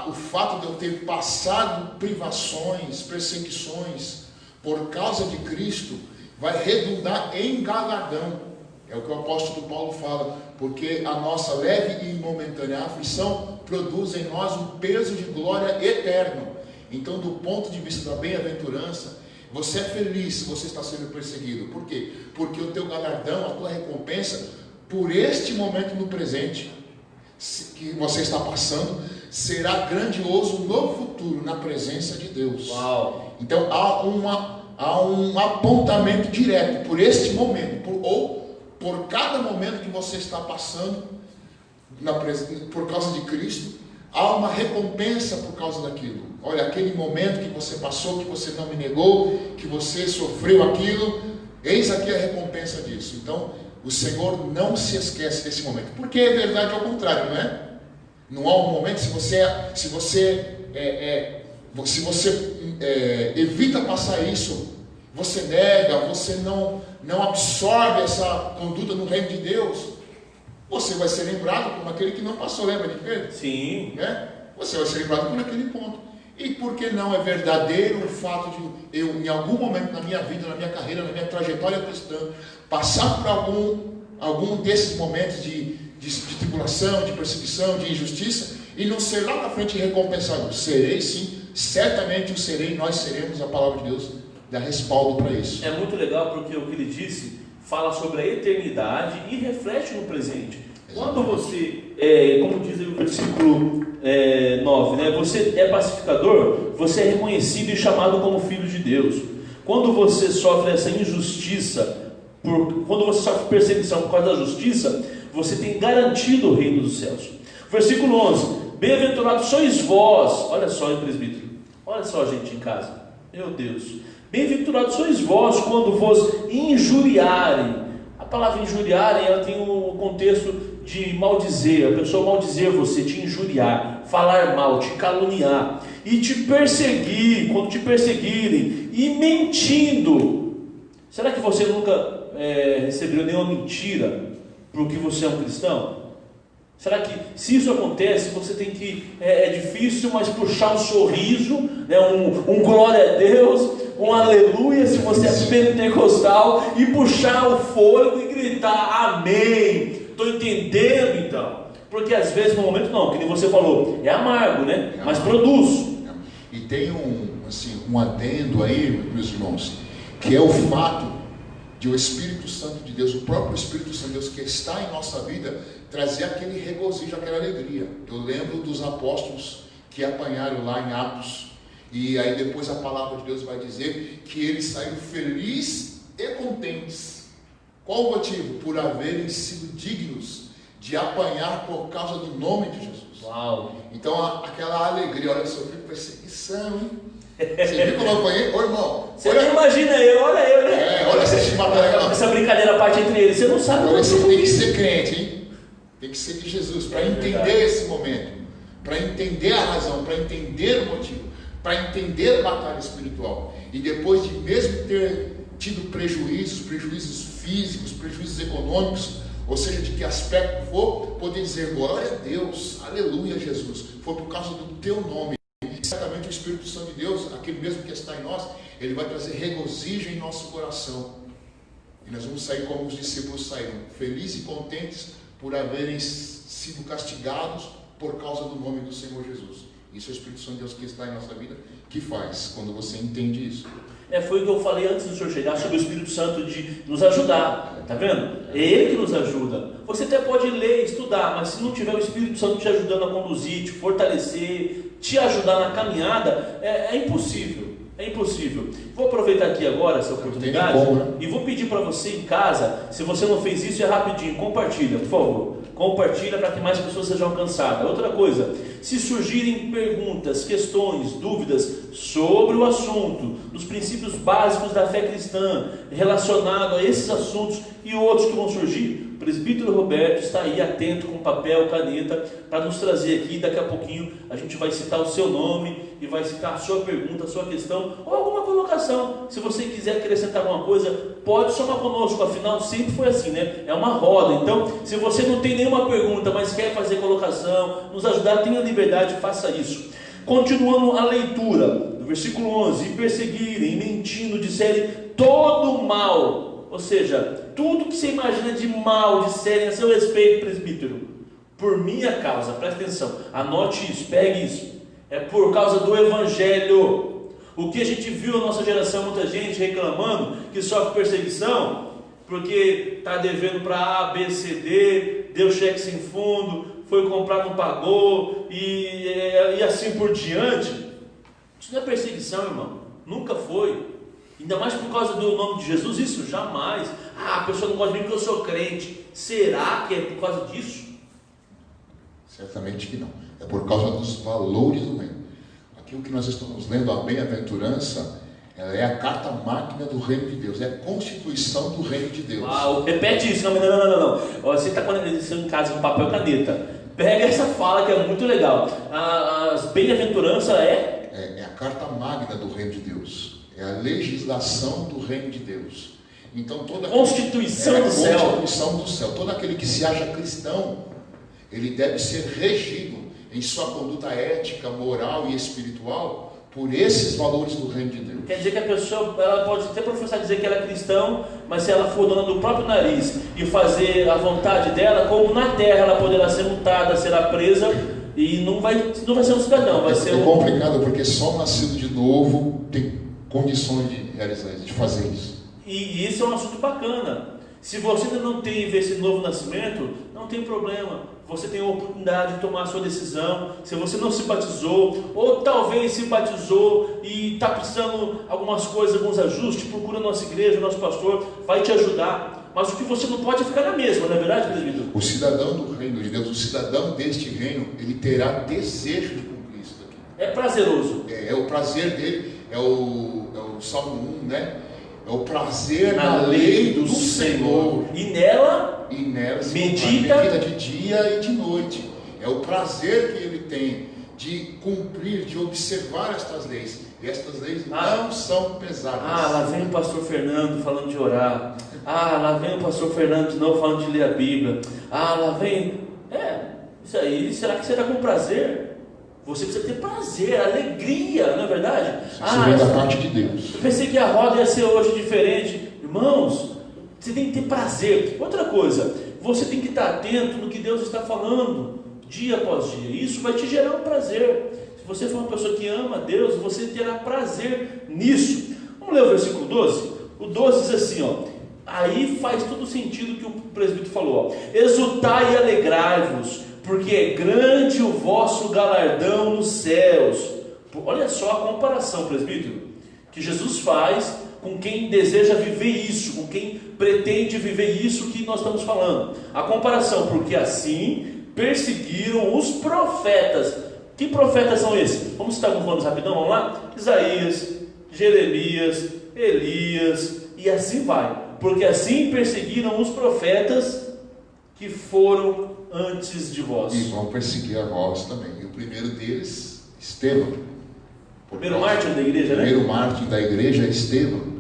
o fato de eu ter passado privações, perseguições por causa de Cristo, vai redundar em galardão. É o que o apóstolo Paulo fala, porque a nossa leve e momentânea aflição produz em nós um peso de glória eterno. Então, do ponto de vista da bem-aventurança, você é feliz se você está sendo perseguido. Por quê? Porque o teu galardão, a tua recompensa, por este momento no presente que você está passando, será grandioso no futuro, na presença de Deus. Uau. Então, há um apontamento direto por este momento, por cada momento que você está passando por causa de Cristo, há uma recompensa por causa daquilo. Olha, aquele momento que você passou, que você não me negou, que você sofreu aquilo, eis aqui a recompensa disso. Então, o Senhor não se esquece desse momento. Porque é verdade ao contrário, não é? Não há um momento, se você evita passar isso, você nega, você não absorve essa conduta no reino de Deus, você vai ser lembrado como aquele que não passou. Lembra de Pedro? Sim. Né? Você vai ser lembrado por aquele ponto. E por que não é verdadeiro o fato de eu, em algum momento na minha vida, na minha carreira, na minha trajetória cristã, passar por algum desses momentos de tribulação, de perseguição, de injustiça, e não ser lá na frente recompensado? Serei sim, certamente o serei, nós seremos. A palavra de Deus dá respaldo para isso. É muito legal porque o que ele disse fala sobre a eternidade e reflete no presente. Quando você, como diz aí o versículo 9, né? Você é pacificador, você é reconhecido e chamado como filho de Deus. Quando você sofre essa injustiça, quando você sofre perseguição por causa da justiça, você tem garantido o reino dos céus. Versículo 11: bem-aventurados sois vós. Olha só, presbítero, olha só, gente em casa, meu Deus. Bem-aventurados sois vós quando vos injuriarem. A palavra injuriarem, ela tem um contexto de maldizer, a pessoa maldizer você, te injuriar, falar mal, te caluniar e te perseguir, quando te perseguirem, e mentindo. Será que você nunca recebeu nenhuma mentira porque você é um cristão? Será que, se isso acontece, você tem que, é difícil, mas puxar um sorriso, né, um glória a Deus, um aleluia, se você é pentecostal, e puxar o fôlego e gritar amém? Estou entendendo então, porque às vezes no momento não, que nem você falou, é amargo, né? Mas produz. E tem um adendo aí, meus irmãos, que é o fato de o Espírito Santo de Deus, o próprio Espírito Santo de Deus que está em nossa vida, trazer aquele regozijo, aquela alegria. Eu lembro dos apóstolos que apanharam lá em Atos, e aí depois a palavra de Deus vai dizer que eles saíram felizes e contentes. Qual o motivo? Por haverem sido dignos de apanhar por causa do nome de Jesus. Uau! Então aquela alegria, olha, sofri perseguição, hein? Você viu como eu apanhei? Ô irmão, você não imagina olha eu, né? Olha essa brincadeira parte entre eles, você não sabe. Agora você tem que ser crente, hein? Tem que ser de Jesus, para entender esse momento, para entender a razão, para entender o motivo, para entender a batalha espiritual. E depois de mesmo ter tido prejuízos físicos, prejuízos econômicos, ou seja, de que aspecto for, poder dizer glória a Deus, aleluia Jesus, foi por causa do teu nome. Certamente o Espírito Santo de Deus, aquele mesmo que está em nós, ele vai trazer regozijo em nosso coração, e nós vamos sair como os discípulos saíram, felizes e contentes por haverem sido castigados por causa do nome do Senhor Jesus. Isso é o Espírito Santo de Deus que está em nossa vida, que faz, quando você entende isso. Foi o que eu falei antes do senhor chegar, sobre o Espírito Santo de nos ajudar, tá vendo? É Ele que nos ajuda. Você até pode ler, estudar, mas se não tiver o Espírito Santo te ajudando a conduzir, te fortalecer, te ajudar na caminhada, é impossível. É impossível. Vou aproveitar aqui agora essa oportunidade e vou pedir para você em casa, se você não fez isso, é rapidinho, compartilha, por favor. Compartilha para que mais pessoas sejam alcançadas. Outra coisa, se surgirem perguntas, questões, dúvidas sobre o assunto, dos princípios básicos da fé cristã, relacionado a esses assuntos e outros que vão surgir, o presbítero Roberto está aí atento com papel, caneta, para nos trazer aqui. Daqui a pouquinho a gente vai citar o seu nome e vai citar a sua pergunta, a sua questão ou alguma colocação. Se você quiser acrescentar alguma coisa, pode somar conosco, afinal sempre foi assim, né? É uma roda. Então, se você não tem nenhuma pergunta, mas quer fazer colocação, nos ajudar, tenha liberdade, faça isso. Continuando a leitura, do versículo 11: e perseguirem, mentindo, disserem todo mal, ou seja, tudo que você imagina de mal, disserem a seu respeito, presbítero, por minha causa, presta atenção, anote isso, pegue isso, é por causa do Evangelho. O que a gente viu na nossa geração, muita gente reclamando que sofre perseguição, porque está devendo para A, B, C, D, deu cheque sem fundo, foi comprar, não pagou, e assim por diante. Isso não é perseguição, irmão, nunca foi. Ainda mais por causa do nome de Jesus, isso jamais. A pessoa não gosta de mim porque eu sou crente. Será que é por causa disso? Certamente que não. É por causa dos valores do reino. Aqui o que nós estamos lendo, a bem-aventurança, Ela é a carta magna do reino de Deus, é a constituição do reino de Deus. Repete isso, não. Você está com isso em casa com papel e caneta. Pega essa fala que é muito legal. As bem-aventuranças é a carta magna do reino de Deus. É a legislação do reino de Deus. Então toda Constituição do céu. Constituição do céu. Todo aquele que se acha cristão, ele deve ser regido em sua conduta ética, moral e espiritual por esses valores do reino de Deus. Quer dizer que a pessoa, ela pode até professar dizer que ela é cristão, mas se ela for dona do próprio nariz e fazer a vontade dela, como na terra ela poderá ser multada, será presa e não vai ser um cidadão, vai ser complicado, porque só nascido de novo tem condições de realizar isso, de fazer isso. E isso é um assunto bacana. Se você ainda não teve esse novo nascimento, não tem problema. Você tem a oportunidade de tomar a sua decisão. Se você não se batizou, ou talvez se batizou e está precisando algumas coisas, alguns ajustes, procura a nossa igreja, o nosso pastor, vai te ajudar. Mas o que você não pode é ficar na mesma, não é verdade, presbítero? O cidadão do reino de Deus, o cidadão deste reino, ele terá desejo de cumprir isso daqui. É prazeroso. É o prazer dele, é o Salmo 1, né? É o prazer na lei do Senhor. E nela medita de dia e de noite. É o prazer que ele tem de cumprir, de observar estas leis. E estas leis não são pesadas. Lá vem o pastor Fernando falando de orar. Lá vem o pastor Fernando de novo falando de ler a Bíblia. Lá vem... isso aí, será que será com prazer? Você precisa ter prazer, alegria, não é verdade? Isso vem da parte de Deus. Eu pensei que a roda ia ser hoje diferente. Irmãos, você tem que ter prazer. Outra coisa, você tem que estar atento no que Deus está falando, dia após dia. Isso vai te gerar um prazer. Se você for uma pessoa que ama a Deus, você terá prazer nisso. Vamos ler o versículo 12? O 12 diz assim, aí faz todo sentido o que o presbítero falou. Exultai e alegrai-vos, porque é grande o vosso galardão nos céus. Olha só a comparação, presbítero, que Jesus faz com quem deseja viver isso, com quem pretende viver isso que nós estamos falando. A comparação, porque assim perseguiram os profetas. Que profetas são esses? Vamos citar alguns nomes rapidão, vamos lá? Isaías, Jeremias, Elias, e assim vai. Porque assim perseguiram os profetas que foram antes de vós. E vão perseguir a vós também. E o primeiro deles, Estevão. Primeiro mártir da igreja, né? Primeiro mártir da igreja é Estevão.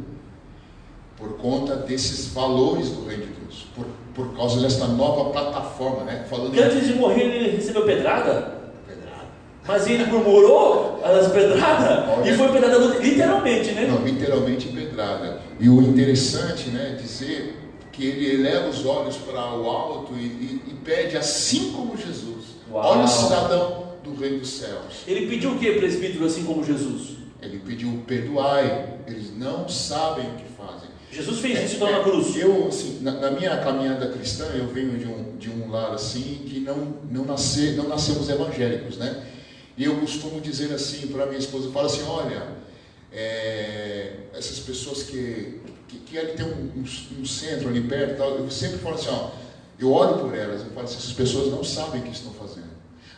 Por conta desses valores do reino de Deus. Por causa desta nova plataforma, né? Porque antes de morrer ele recebeu pedrada? Mas ele murmurou as pedradas e foi pedrada literalmente, né? Não, literalmente pedrada. E o interessante, né, dizer que ele eleva os olhos para o alto e pede assim como Jesus. Uau. Olha o cidadão do reino dos céus. Ele pediu o que, presbítero, assim como Jesus? Ele pediu, perdoai, eles não sabem o que fazem. Jesus fez isso então na cruz. Eu, assim, na minha caminhada cristã, eu venho de um lar assim, que não nascemos evangélicos, né? E eu costumo dizer assim para minha esposa, eu falo assim, olha, essas pessoas que ali tem um centro ali perto, tal, eu sempre falo assim, eu olho por elas, eu falo assim, essas pessoas não sabem o que estão fazendo.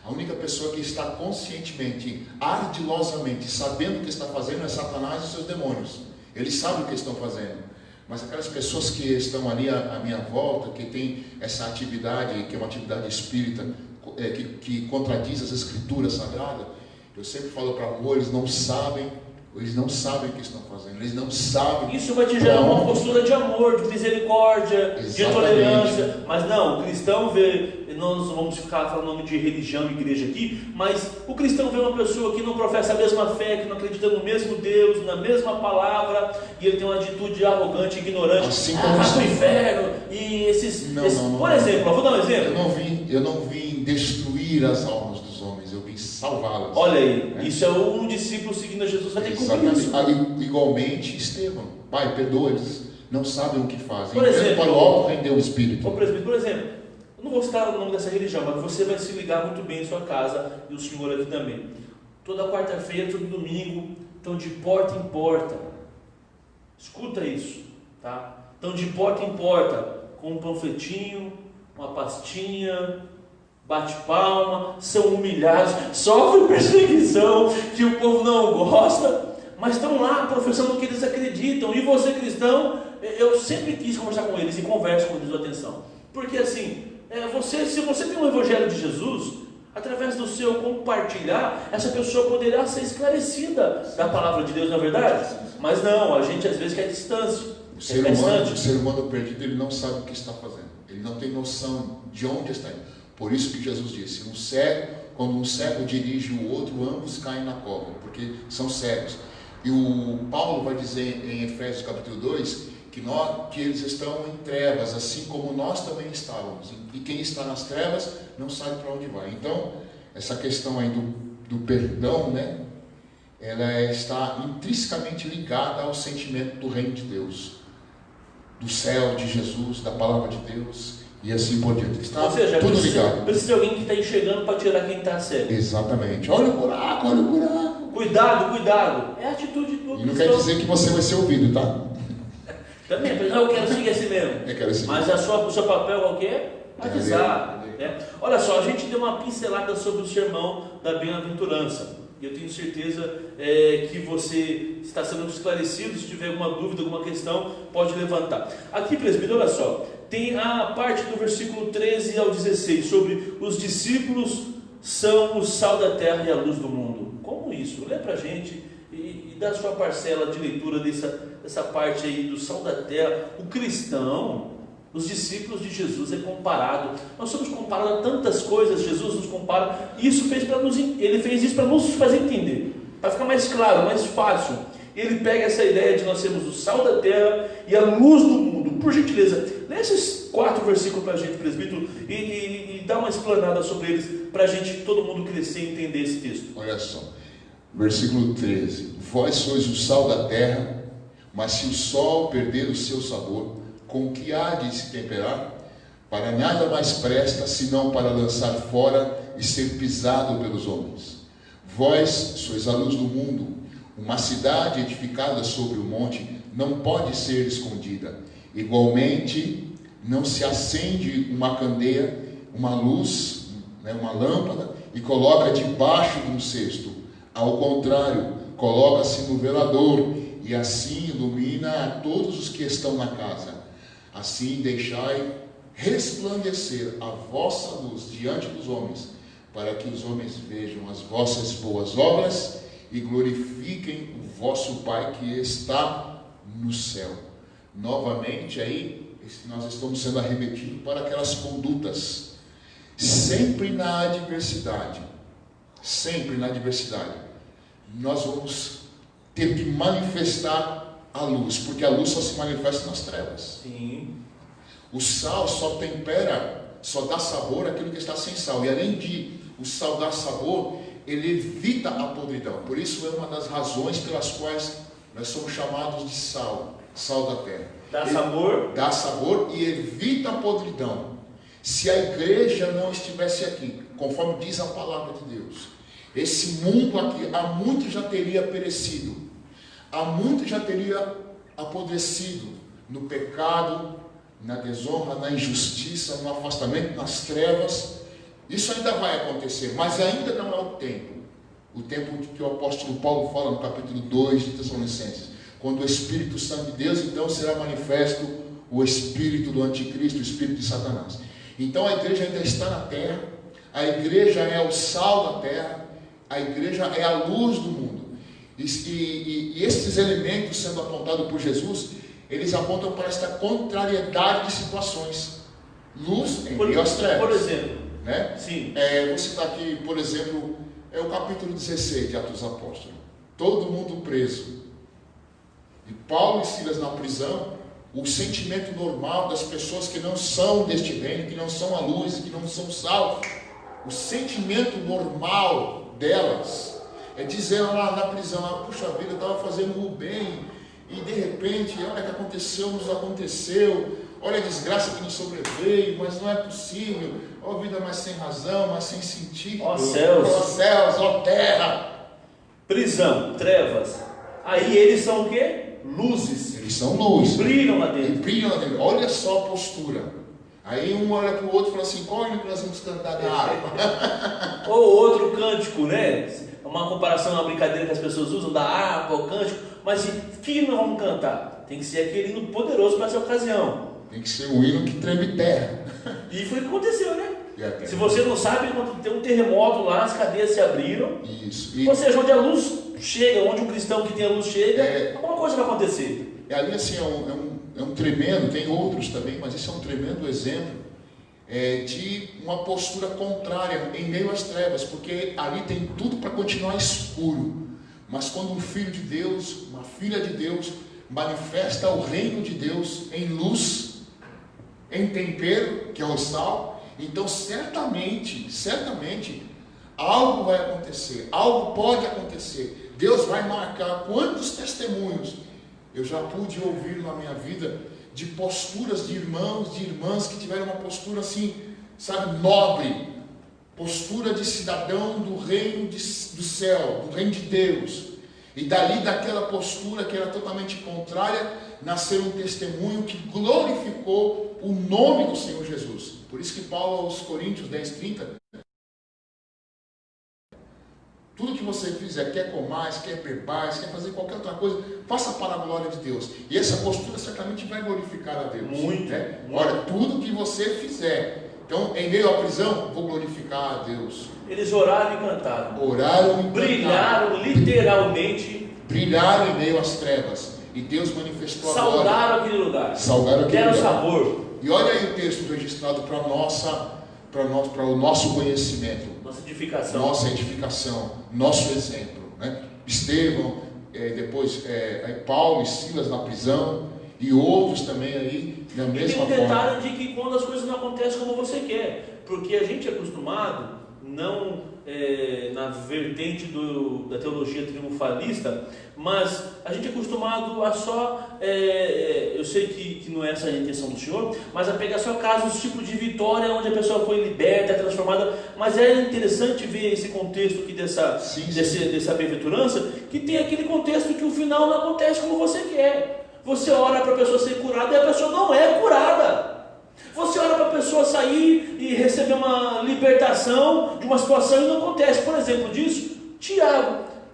A única pessoa que está conscientemente, ardilosamente, sabendo o que está fazendo é Satanás e seus demônios. Eles sabem o que estão fazendo. Mas aquelas pessoas que estão ali à minha volta, que tem essa atividade, que é uma atividade espírita, que contradiz as escrituras sagradas, eu sempre falo para o eles não sabem o que estão fazendo, eles não sabem. Isso vai te gerar uma postura de amor, de misericórdia, de tolerância. Mas não, o cristão vê, nós não vamos ficar falando nome de religião, igreja aqui, mas o cristão vê uma pessoa que não professa a mesma fé, que não acredita no mesmo Deus, na mesma palavra, e ele tem uma atitude arrogante, ignorante, assim vai pro inferno, e esses... Por exemplo, eu vou dar um exemplo. Eu não vim destruir as almas dos homens, eu vim salvá-las. Olha aí, isso é um discípulo seguindo a Jesus, vai ter que cumprir isso. Igualmente Estevão, Pai, perdoa eles, não sabem o que fazem. Por exemplo, para o alto rendeu o Espírito. Por exemplo, eu não vou citar o nome dessa religião, mas você vai se ligar muito bem em sua casa, e o senhor aqui também. Toda quarta-feira, todo domingo, estão de porta em porta. Escuta isso, tá? Estão de porta em porta, com um panfletinho, uma pastinha, bate palma, são humilhados, sofrem perseguição, que o povo não gosta, mas estão lá professando o que eles acreditam. E você, cristão, eu sempre quis conversar com eles e converso com eles, atenção. Porque assim, se você tem o Evangelho de Jesus, através do seu compartilhar, essa pessoa poderá ser esclarecida da palavra de Deus, não é verdade? Mas não, a gente às vezes quer distância. O ser humano perdido, ele não sabe o que está fazendo. Ele não tem noção de onde está indo. Por isso que Jesus disse, quando um cego dirige o outro, ambos caem na cova, porque são cegos. E o Paulo vai dizer em Efésios capítulo 2, que eles estão em trevas, assim como nós também estávamos. E quem está nas trevas não sabe para onde vai. Então, essa questão aí do perdão, né? Ela está intrinsecamente ligada ao sentimento do reino de Deus, do céu, de Jesus, da palavra de Deus e assim por diante. Está tudo ligado. Precisa de alguém que está enxergando para tirar quem está cego. Exatamente. Olha o buraco, olha o buraco. Cuidado. É a atitude do E não quer dizer que você vai ser ouvido, tá? Também, eu quero seguir assim mesmo. Eu quero seguir. Mas o seu papel qual que é? Avisar. Né? Olha só, a gente deu uma pincelada sobre o sermão da bem-aventurança. E eu tenho certeza que você está sendo esclarecido. Se tiver alguma dúvida, alguma questão, pode levantar. Aqui, presbítero, olha só, tem a parte do versículo 13 ao 16, sobre os discípulos são o sal da terra e a luz do mundo. Como isso? Lê para a gente e dá a sua parcela de leitura dessa parte aí do sal da terra. O cristão, os discípulos de Jesus é comparado. Nós somos comparados a tantas coisas. Jesus nos compara. Isso ele fez isso para nos fazer entender, para ficar mais claro, mais fácil. Ele pega essa ideia de nós sermos o sal da terra e a luz do mundo. Por gentileza, lê esses 4 versículos para a gente, presbítero, e dá uma explanada sobre eles, para a gente, todo mundo crescer e entender esse texto. Olha só, versículo 13: Vós sois o sal da terra, mas se o sol perder o seu sabor, com que há de se temperar? Para nada mais presta, senão para lançar fora e ser pisado pelos homens. Vós sois a luz do mundo. Uma cidade edificada sobre o monte não pode ser escondida. Igualmente, não se acende uma candeia, uma luz, uma lâmpada, e coloca debaixo de um cesto. Ao contrário, coloca-se no velador, e assim ilumina a todos os que estão na casa. Assim deixai resplandecer a vossa luz diante dos homens, para que os homens vejam as vossas boas obras e glorifiquem o vosso Pai que está no céu. Novamente aí, nós estamos sendo arremetidos para aquelas condutas, sempre na adversidade, nós vamos ter que manifestar a luz, porque a luz só se manifesta nas trevas. Sim. O sal só tempera, só dá sabor àquilo que está sem sal, e além de o sal dar sabor, ele evita a podridão. Por isso é uma das razões pelas quais nós somos chamados de sal da terra. Dá sabor e evita a podridão. Se a igreja não estivesse aqui, conforme diz a palavra de Deus, esse mundo aqui há muito já teria perecido, há muito já teria apodrecido no pecado, na desonra, na injustiça, no afastamento, nas trevas. Isso ainda vai acontecer, mas ainda não é o tempo que o apóstolo Paulo fala no capítulo 2 de Tessalonicenses, quando o Espírito Santo de Deus, então será manifesto o espírito do anticristo, o espírito de Satanás. Então a igreja ainda está na terra, a igreja é o sal da terra, a igreja é a luz do mundo, e esses elementos sendo apontados por Jesus, eles apontam para esta contrariedade de situações, luz em meio às trevas. Por exemplo, né? Sim. Vou citar aqui, por exemplo, o capítulo 16 de Atos dos Apóstolos. Todo mundo preso. E Paulo e Silas na prisão, o sentimento normal das pessoas que não são deste reino, que não são a luz, que não são sal, o sentimento normal delas é dizer lá na prisão: puxa vida, eu estava fazendo o bem, e de repente, olha o que aconteceu, nos aconteceu, olha a desgraça que nos sobreveio, mas não é possível, ó vida mais sem razão, mais sem sentido, ó céus, ó terra. Prisão, trevas. Aí eles são o quê? Luzes. Eles são luzes. Brilham lá dentro. Olha só a postura. Aí um olha para o outro e fala assim: qual é que nós vamos cantar na água? Ou outro cântico, né? uma comparação, uma brincadeira que as pessoas usam, da harpa, o cântico, mas que hino vamos cantar? Tem que ser aquele hino poderoso para essa ocasião. Tem que ser um hino que treme terra. E foi o que aconteceu, né? Se você não sabe, quando tem um terremoto lá, as cadeias se abriram. Isso. Ou seja, onde a luz chega, onde um cristão que tem a luz chega, alguma coisa vai acontecer. Ali assim, é um tremendo, tem outros também, mas esse é um tremendo exemplo de uma postura contrária em meio às trevas, porque ali tem tudo para continuar escuro. Mas quando um filho de Deus, uma filha de Deus, manifesta o reino de Deus em luz, em tempero, que é o sal, então certamente, algo vai acontecer, algo pode acontecer. Deus vai marcar. Quantos testemunhos eu já pude ouvir na minha vida de posturas de irmãos, de irmãs que tiveram uma postura assim, sabe, nobre, postura de cidadão do reino do céu, do reino de Deus. E dali, daquela postura que era totalmente contrária, nasceu um testemunho que glorificou o nome do Senhor Jesus. Por isso que Paulo aos Coríntios 10:30, tudo que você fizer, quer comais, quer bebais, quer fazer qualquer outra coisa, faça para a glória de Deus. E essa postura certamente vai glorificar a Deus. Muito, né? muito. Olha, tudo que você fizer. Então, em meio à prisão, vou glorificar a Deus. Eles oraram e cantaram. Oraram e brilharam literalmente. Brilharam em meio às trevas. E Deus manifestou a glória. Salgaram aquele lugar. Salgaram aquele Deram lugar. sabor. E olha aí o texto registrado para o nosso conhecimento. Nossa edificação, nosso exemplo, né? Estevão, depois Paulo e Silas na prisão, e outros também aí na mesma forma. E tem um detalhe de que quando as coisas não acontecem como você quer, porque a gente é acostumado, não na vertente da teologia triunfalista, mas a gente é acostumado a só, eu sei que não é essa a intenção do Senhor, mas a pegar só casos tipo de vitória, onde a pessoa foi liberta, transformada. Mas é interessante ver esse contexto aqui dessa bem-aventurança, que tem aquele contexto que o final não acontece como você quer. Você ora para a pessoa ser curada e a pessoa não é curada. Você ora para a pessoa sair e receber uma libertação de uma situação e não acontece. Por exemplo disso,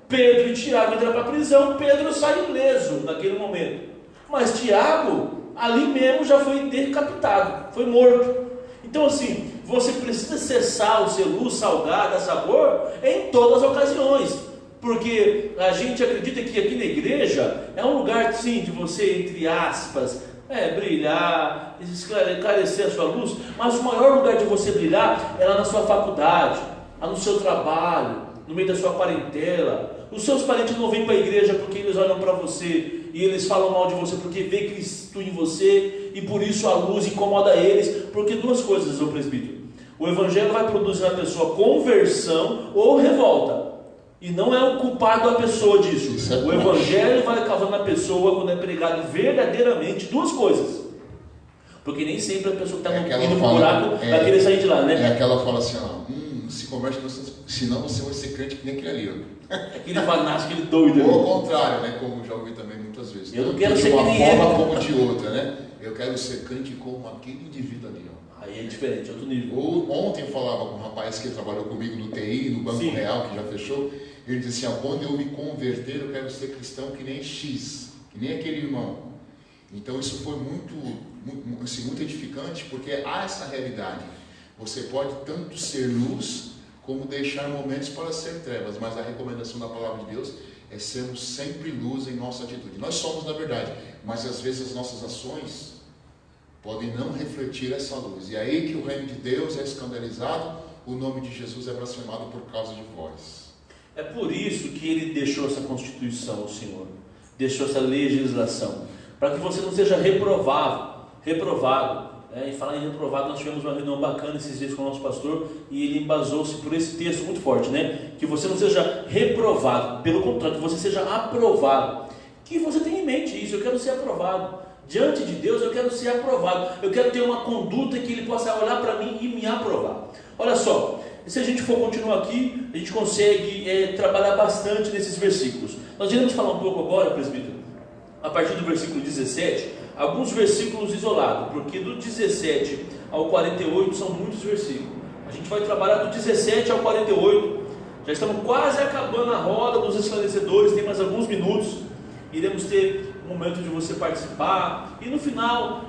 Pedro e Tiago entram para a prisão, Pedro sai ileso naquele momento. Mas Tiago, ali mesmo, já foi decapitado, foi morto. Então assim, você precisa cessar o ser luz, salgar, dar sabor em todas as ocasiões. Porque a gente acredita que aqui na igreja é um lugar, sim, de você, entre aspas, brilhar, esclarecer a sua luz, mas o maior lugar de você brilhar é lá na sua faculdade, lá no seu trabalho, no meio da sua parentela. Os seus parentes não vêm para a igreja porque eles olham para você e eles falam mal de você porque vê Cristo em você e por isso a luz incomoda eles. Porque duas coisas, meu presbítero: o evangelho vai produzir na pessoa conversão ou revolta. E não é o culpado a pessoa disso. O evangelho vai causando na pessoa, quando é pregado verdadeiramente, duas coisas. Porque nem sempre a pessoa que está indo para o buraco vai querer sair de lá, né? É aquela fala assim, se converte, senão você vai ser crente que nem aquele ali. Aquele fanático, aquele doido. Ou ao contrário, né? Como já ouvi também muitas vezes. Eu não quero ser de uma que nem forma ele. como de outra, né? Eu quero ser crente como aquele indivíduo ali, ó. Aí é diferente, outro nível. Ontem eu falava com um rapaz que trabalhou comigo no TI, no Banco Real, que já fechou. Ele disse assim, quando eu me converter, eu quero ser cristão que nem X, que nem aquele irmão. Então isso foi muito edificante, porque há essa realidade. Você pode tanto ser luz, como deixar momentos para ser trevas, mas a recomendação da palavra de Deus é sermos sempre luz em nossa atitude. Nós somos, na verdade, mas às vezes as nossas ações podem não refletir essa luz. E é aí que o reino de Deus é escandalizado, o nome de Jesus é blasfemado por causa de vós. É por isso que ele deixou essa Constituição, o Senhor, deixou essa legislação, para que você não seja reprovado. E falar em reprovado, nós tivemos uma reunião bacana esses dias com o nosso pastor, e ele embasou-se por esse texto muito forte, né? Que você não seja reprovado, pelo contrário, que você seja aprovado. Que você tenha em mente isso: eu quero ser aprovado. Diante de Deus eu quero ser aprovado, eu quero ter uma conduta que Ele possa olhar para mim e me aprovar. Olha só, se a gente for continuar aqui, a gente consegue trabalhar bastante nesses versículos. Nós iremos falar um pouco agora, presbítero, a partir do versículo 17, alguns versículos isolados, porque do 17 ao 48 são muitos versículos. A gente vai trabalhar do 17 ao 48, Já estamos quase acabando a roda dos esclarecedores, tem mais alguns minutos. Iremos ter um momento de você participar. E no final,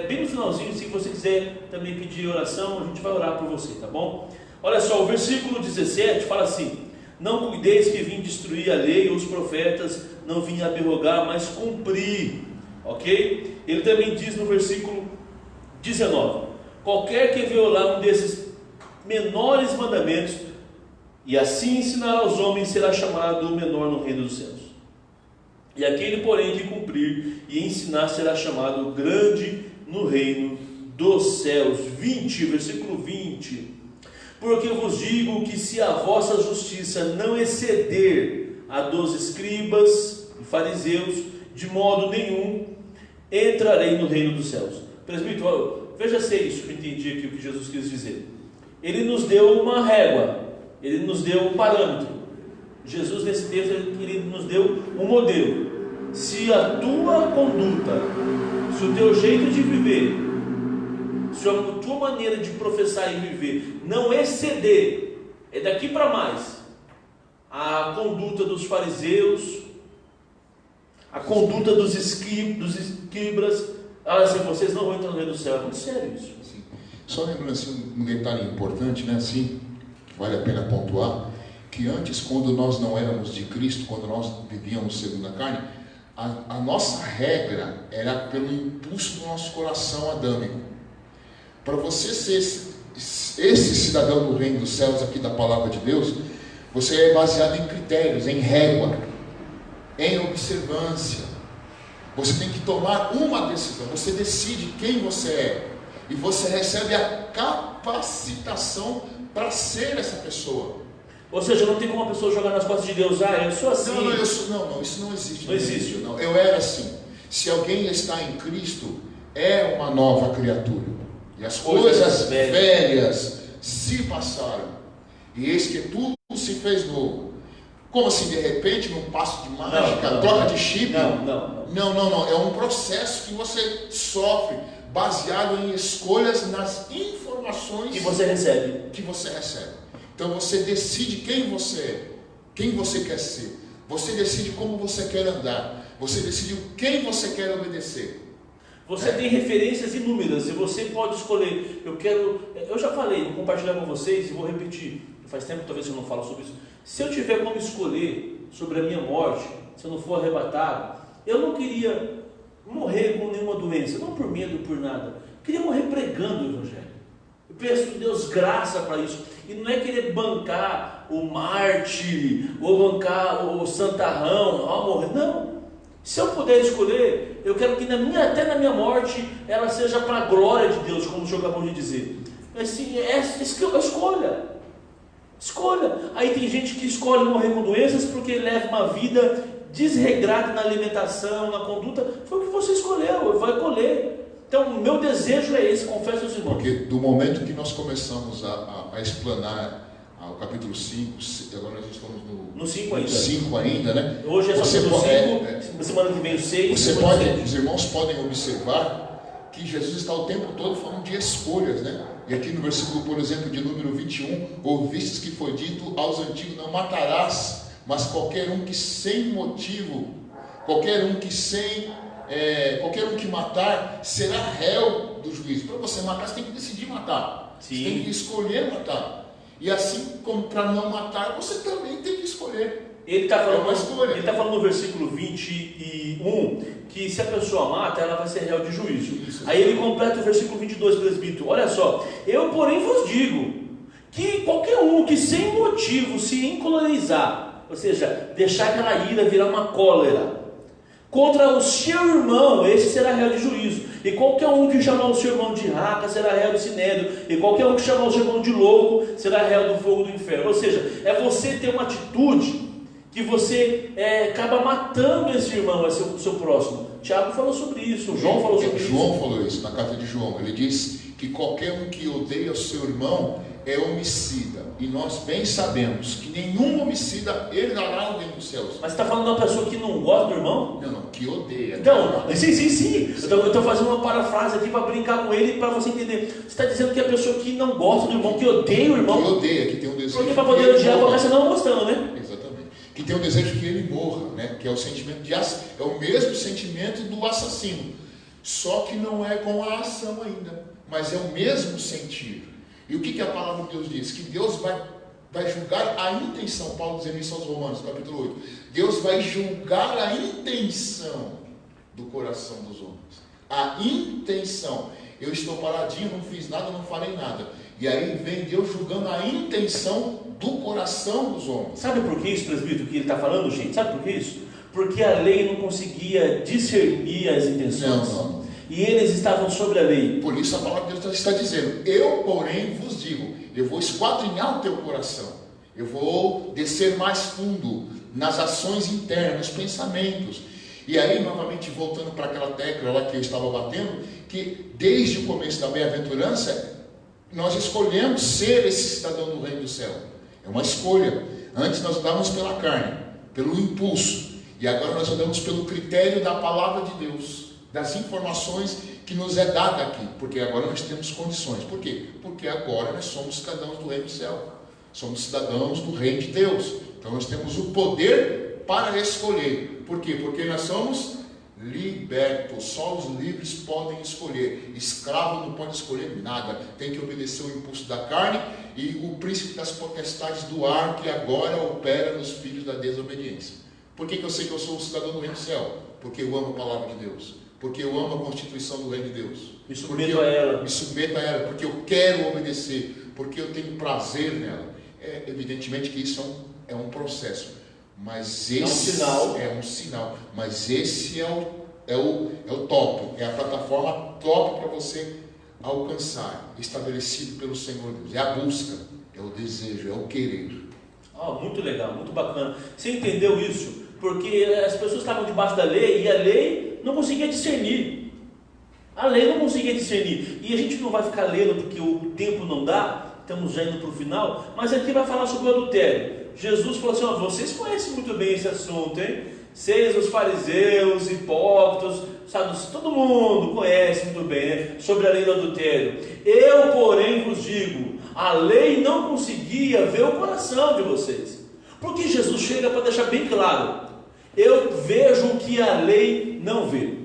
bem no finalzinho, se você quiser também pedir oração, a gente vai orar por você, tá bom? Olha só, o versículo 17 fala assim: não cuideis que vim destruir a lei ou os profetas, não vim abrogar, mas cumprir. Ok? Ele também diz no versículo 19: qualquer que violar um desses menores mandamentos e assim ensinar aos homens, será chamado menor no reino dos céus. E aquele, porém, que cumprir e ensinar, será chamado grande no reino dos céus. Versículo 20: porque vos digo que se a vossa justiça não exceder a dos escribas e fariseus, de modo nenhum entrarei no reino dos céus. Presbítero, veja se é isso que eu entendi aqui o que Jesus quis dizer. Ele nos deu uma régua, ele nos deu um parâmetro. Jesus, nesse texto, ele nos deu um modelo. Se a tua conduta, se o teu jeito de viver, se a tua maneira de professar e viver não exceder, é daqui para mais, a conduta dos fariseus, a conduta dos escribas, assim, vocês não vão entrar no reino do céu. É muito sério isso. Sim. Só lembrando assim, um detalhe importante, né, assim, que vale a pena pontuar, que antes, quando nós não éramos de Cristo, quando nós vivíamos segundo a carne, a nossa regra era pelo impulso do nosso coração adâmico. Para você ser esse cidadão do reino dos céus aqui da palavra de Deus, você é baseado em critérios, em régua, em observância. Você tem que tomar uma decisão. Você decide quem você é e você recebe a capacitação para ser essa pessoa. Ou seja, não tem como uma pessoa jogar nas costas de Deus: ah, eu sou assim. Não, isso não existe. Não existe. Não. Eu era assim. Se alguém está em Cristo, é uma nova criatura. E as coisas velhas se passaram. E eis que tudo se fez novo. Como assim, de repente, num passo de mágica, troca de chip? Não. É um processo que você sofre, baseado em escolhas nas informações que você recebe. Então você decide quem você é, quem você quer ser. Você decide como você quer andar. Você decide quem você quer obedecer. Você tem referências inúmeras e você pode escolher. Eu já falei, vou compartilhar com vocês e vou repetir. Faz tempo que talvez eu não falo sobre isso. Se eu tiver como escolher sobre a minha morte, se eu não for arrebatado, eu não queria morrer com nenhuma doença, não por medo, por nada. Eu queria morrer pregando o Evangelho. Eu peço a Deus graça para isso. E não é querer bancar o Marte, ou bancar o Santarrão, morrer. Não. Se eu puder escolher, eu quero que até na minha morte ela seja para a glória de Deus, como o senhor acabou de dizer. Assim, escolha. Aí tem gente que escolhe morrer com doenças porque leva uma vida desregrada na alimentação, na conduta. Foi o que você escolheu, vai colher. Então, o meu desejo é esse, confesso aos irmãos. Porque do momento que nós começamos a explanar o capítulo 5, agora nós estamos no 5 ainda, né? Hoje é só o 5, semana que vem o 6. Os irmãos podem observar que Jesus está o tempo todo falando de escolhas, né? E aqui no versículo, por exemplo, de número 21, ouvistes que foi dito aos antigos: não matarás, mas qualquer um que sem motivo, qualquer um que matar, será réu do juízo. Para você matar, você tem que decidir matar. Sim. Você tem que escolher matar. E assim como para não matar, você também tem que escolher. Ele está falando no versículo 21 que se a pessoa mata, ela vai ser réu de juízo. Isso. Aí ele completa o versículo 22, presbítero. Olha só: eu porém vos digo que qualquer um que sem motivo se encolerizar, ou seja, deixar aquela ira virar uma cólera contra o seu irmão, esse será réu de juízo. E qualquer um que chamar o seu irmão de raca será réu do sinédrio. E qualquer um que chamar o seu irmão de louco será réu do fogo do inferno. Ou seja, é você ter uma atitude que você acaba matando esse irmão, o seu próximo. Tiago falou sobre isso, João falou sobre isso. João falou isso na carta de João. Ele diz que qualquer um que odeia o seu irmão é homicida. E nós bem sabemos que nenhum homicida herdará o reino dos céus. Mas você está falando de uma pessoa que não gosta do irmão? Não, que odeia. Então, sim. Eu estou fazendo uma parafrase aqui para brincar com ele, para você entender. Você está dizendo que a pessoa que não gosta do irmão, que odeia o irmão. Que odeia, que tem um desejo. Porque para poder odiar, começa não gostando, né? Exatamente. Que tem o desejo que ele morra, né? Que é o sentimento é o mesmo sentimento do assassino. Só que não é com a ação ainda, mas é o mesmo sentir. E o que a palavra de Deus diz? Que Deus vai julgar a intenção. Paulo dizendo isso aos Romanos, capítulo 8. Deus vai julgar a intenção do coração dos homens. A intenção. Eu estou paradinho, não fiz nada, não farei nada. E aí vem Deus julgando a intenção do coração dos homens. Sabe por que isso, presbítero, que ele está falando, gente? Sabe por que isso? Porque a lei não conseguia discernir as intenções. Não. E eles estavam sobre a lei. Por isso a palavra de Deus está dizendo: eu, porém, vos digo, eu vou esquadrinhar o teu coração, eu vou descer mais fundo nas ações internas, nos pensamentos. E aí, novamente, voltando para aquela tecla lá que eu estava batendo, que desde o começo da bem-aventurança, nós escolhemos ser esse cidadão do reino do céu. É uma escolha. Antes nós andávamos pela carne, pelo impulso, e agora nós andamos pelo critério da palavra de Deus, das informações que nos é dada aqui, porque agora nós temos condições. Por quê? Porque agora nós somos cidadãos do reino do céu, somos cidadãos do reino de Deus. Então nós temos o poder para escolher. Por quê? Porque nós somos libertos, só os livres podem escolher. Escravo não pode escolher nada, tem que obedecer o impulso da carne e o príncipe das potestades do ar, que agora opera nos filhos da desobediência. Por que eu sei que eu sou um cidadão do reino do céu? Porque eu amo a palavra de Deus, porque eu amo a constituição do reino de Deus, Me submeto a ela. me submeto a ela, porque eu quero obedecer, porque eu tenho prazer nela. Evidentemente que isso é um processo, mas esse é um sinal, mas esse é o top, é a plataforma top para você alcançar, estabelecido pelo Senhor Deus. É a busca, é o desejo, é o querer. Muito legal, muito bacana. Você entendeu isso? Porque as pessoas estavam debaixo da lei e a lei não conseguia discernir. A lei não conseguia discernir. E a gente não vai ficar lendo porque o tempo não dá, estamos já indo para o final, mas aqui vai falar sobre o adultério. Jesus falou assim: vocês conhecem muito bem esse assunto, hein? Vocês, os fariseus, hipócritas, sabe, todo mundo conhece muito bem, né? Sobre a lei do adultério. Eu, porém, vos digo, a lei não conseguia ver o coração de vocês. Porque Jesus chega para deixar bem claro: eu vejo o que a lei não vê.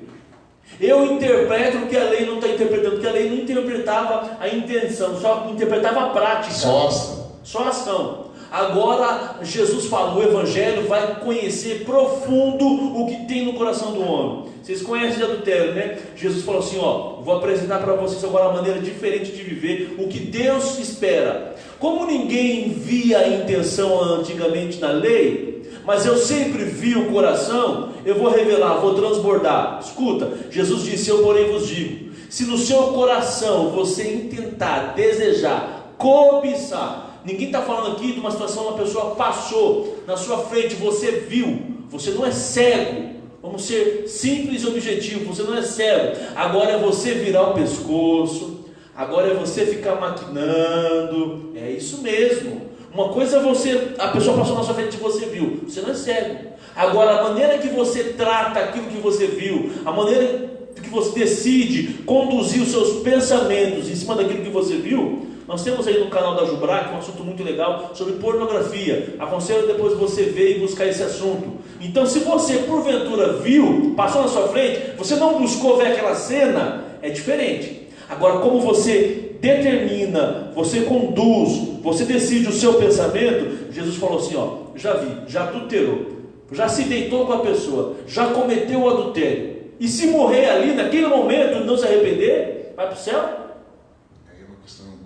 Eu interpreto o que a lei não está interpretando, porque a lei não interpretava a intenção, só interpretava a prática. Só a ação. Agora Jesus fala, o Evangelho vai conhecer profundo o que tem no coração do homem. Vocês conhecem de adultério, né? Jesus falou assim: vou apresentar para vocês agora uma maneira diferente de viver, o que Deus espera. Como ninguém via a intenção antigamente na lei, mas eu sempre vi o coração, eu vou revelar, vou transbordar. Escuta, Jesus disse: eu porém vos digo, se no seu coração você intentar, desejar, cobiçar. Ninguém está falando aqui de uma situação, uma pessoa passou na sua frente, você viu, você não é cego. Vamos ser simples e objetivos, você não é cego. Agora é você virar o pescoço, agora é você ficar maquinando. É isso mesmo. Uma coisa é a pessoa passou na sua frente e você viu, você não é cego. Agora a maneira que você trata aquilo que você viu, a maneira que você decide conduzir os seus pensamentos em cima daquilo que você viu. Nós temos aí no canal da Jubrac um assunto muito legal sobre pornografia. Aconselho depois você ver e buscar esse assunto. Então, se você porventura viu, passou na sua frente, você não buscou ver aquela cena, é diferente. Agora, como você determina, você conduz, você decide o seu pensamento, Jesus falou assim: já vi, já adulterou, já se deitou com a pessoa, já cometeu o adultério, e se morrer ali naquele momento e não se arrepender, vai para o céu?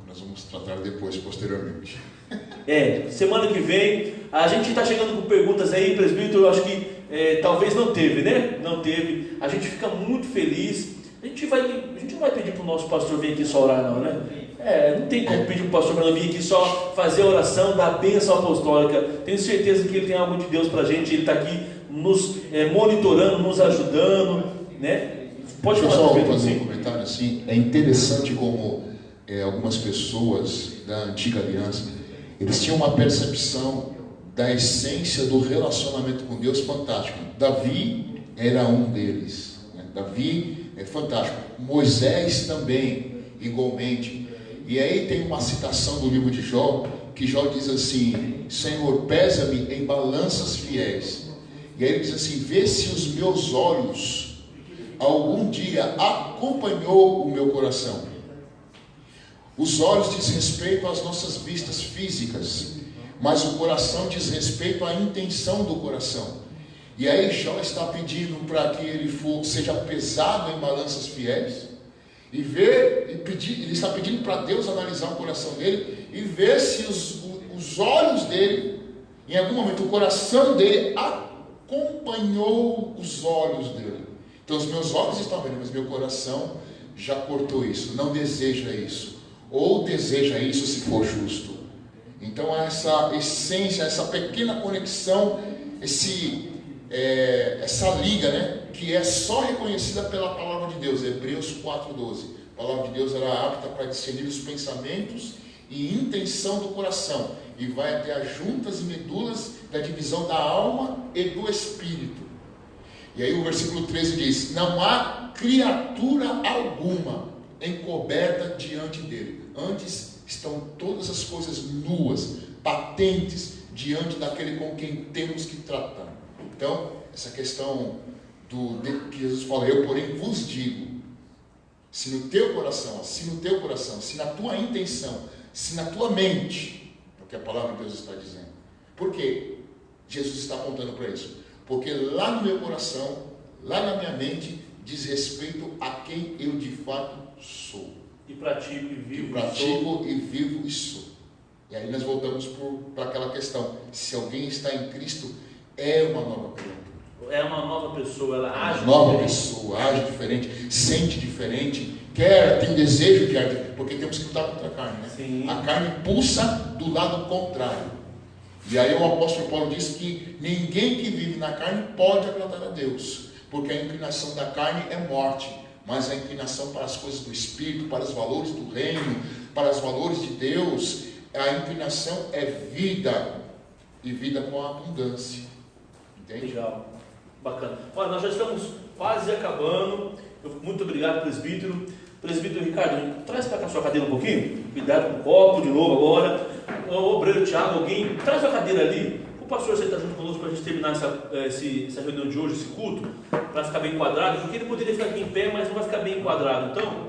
Nós vamos tratar depois, posteriormente. Semana que vem a gente está chegando com perguntas aí, presbítero. Eu acho que talvez não teve, né? Não teve. A gente fica muito feliz. A gente não vai pedir para o nosso pastor vir aqui só orar, não, né? Não tem como pedir para o pastor para não vir aqui só fazer a oração da bênção apostólica. Tenho certeza que ele tem algo de Deus para a gente. Ele está aqui nos monitorando, nos ajudando, né? Pode falar, só fazer um comentário assim. É interessante como algumas pessoas da antiga aliança, eles tinham uma percepção da essência do relacionamento com Deus fantástico. Davi era um deles, né? Davi é fantástico. Moisés também, igualmente. E aí tem uma citação do livro de Jó, que Jó diz assim: Senhor, pesa-me em balanças fiéis. E aí ele diz assim: vê se os meus olhos algum dia acompanhou o meu coração. Os olhos diz respeito às nossas vistas físicas, mas o coração diz respeito à intenção do coração. E aí Jó está pedindo para que ele seja pesado em balanças fiéis, e ele está pedindo para Deus analisar o coração dele e ver se os olhos dele, em algum momento o coração dele acompanhou os olhos dele. Então os meus olhos estão vendo, mas meu coração já cortou isso, não deseja isso, ou deseja isso se for justo. Então essa essência, essa pequena conexão, essa liga, né, que é só reconhecida pela palavra de Deus. Hebreus 4:12. A palavra de Deus era apta para discernir os pensamentos e intenção do coração, e vai até as juntas e medulas da divisão da alma e do espírito. E aí o versículo 13 diz: não há criatura alguma encoberta diante dele, antes estão todas as coisas nuas, patentes diante daquele com quem temos que tratar. Então, essa questão que Jesus fala: eu porém vos digo, se no teu coração, se na tua intenção, se na tua mente, é o que a palavra de Deus está dizendo. Por que Jesus está apontando para isso? Porque lá no meu coração, lá na minha mente, diz respeito a quem eu de fato sou. E pratico e vivo. E vivo e sou. E aí nós voltamos para aquela questão: se alguém está em Cristo, é uma nova criatura. É uma nova pessoa, ela age diferente, sente diferente, tem desejo de agir, porque temos que lutar contra a carne, né? Sim. A carne pulsa do lado contrário. E aí o apóstolo Paulo diz que ninguém que vive na carne pode agradar a Deus, porque a inclinação da carne é morte, mas a inclinação para as coisas do Espírito, para os valores do reino, para os valores de Deus, a inclinação é vida, e vida com abundância. Entende? Legal, bacana. Olha, nós já estamos quase acabando. Muito obrigado, presbítero. Presbítero Ricardo, traz para cá a sua cadeira um pouquinho. Cuidado com o copo de novo agora. O obreiro Thiago, alguém, traz a cadeira ali. O pastor sentar junto conosco para a gente terminar essa reunião de hoje, esse culto, para ficar bem enquadrado, porque ele poderia ficar aqui em pé, mas não vai ficar bem enquadrado. Então,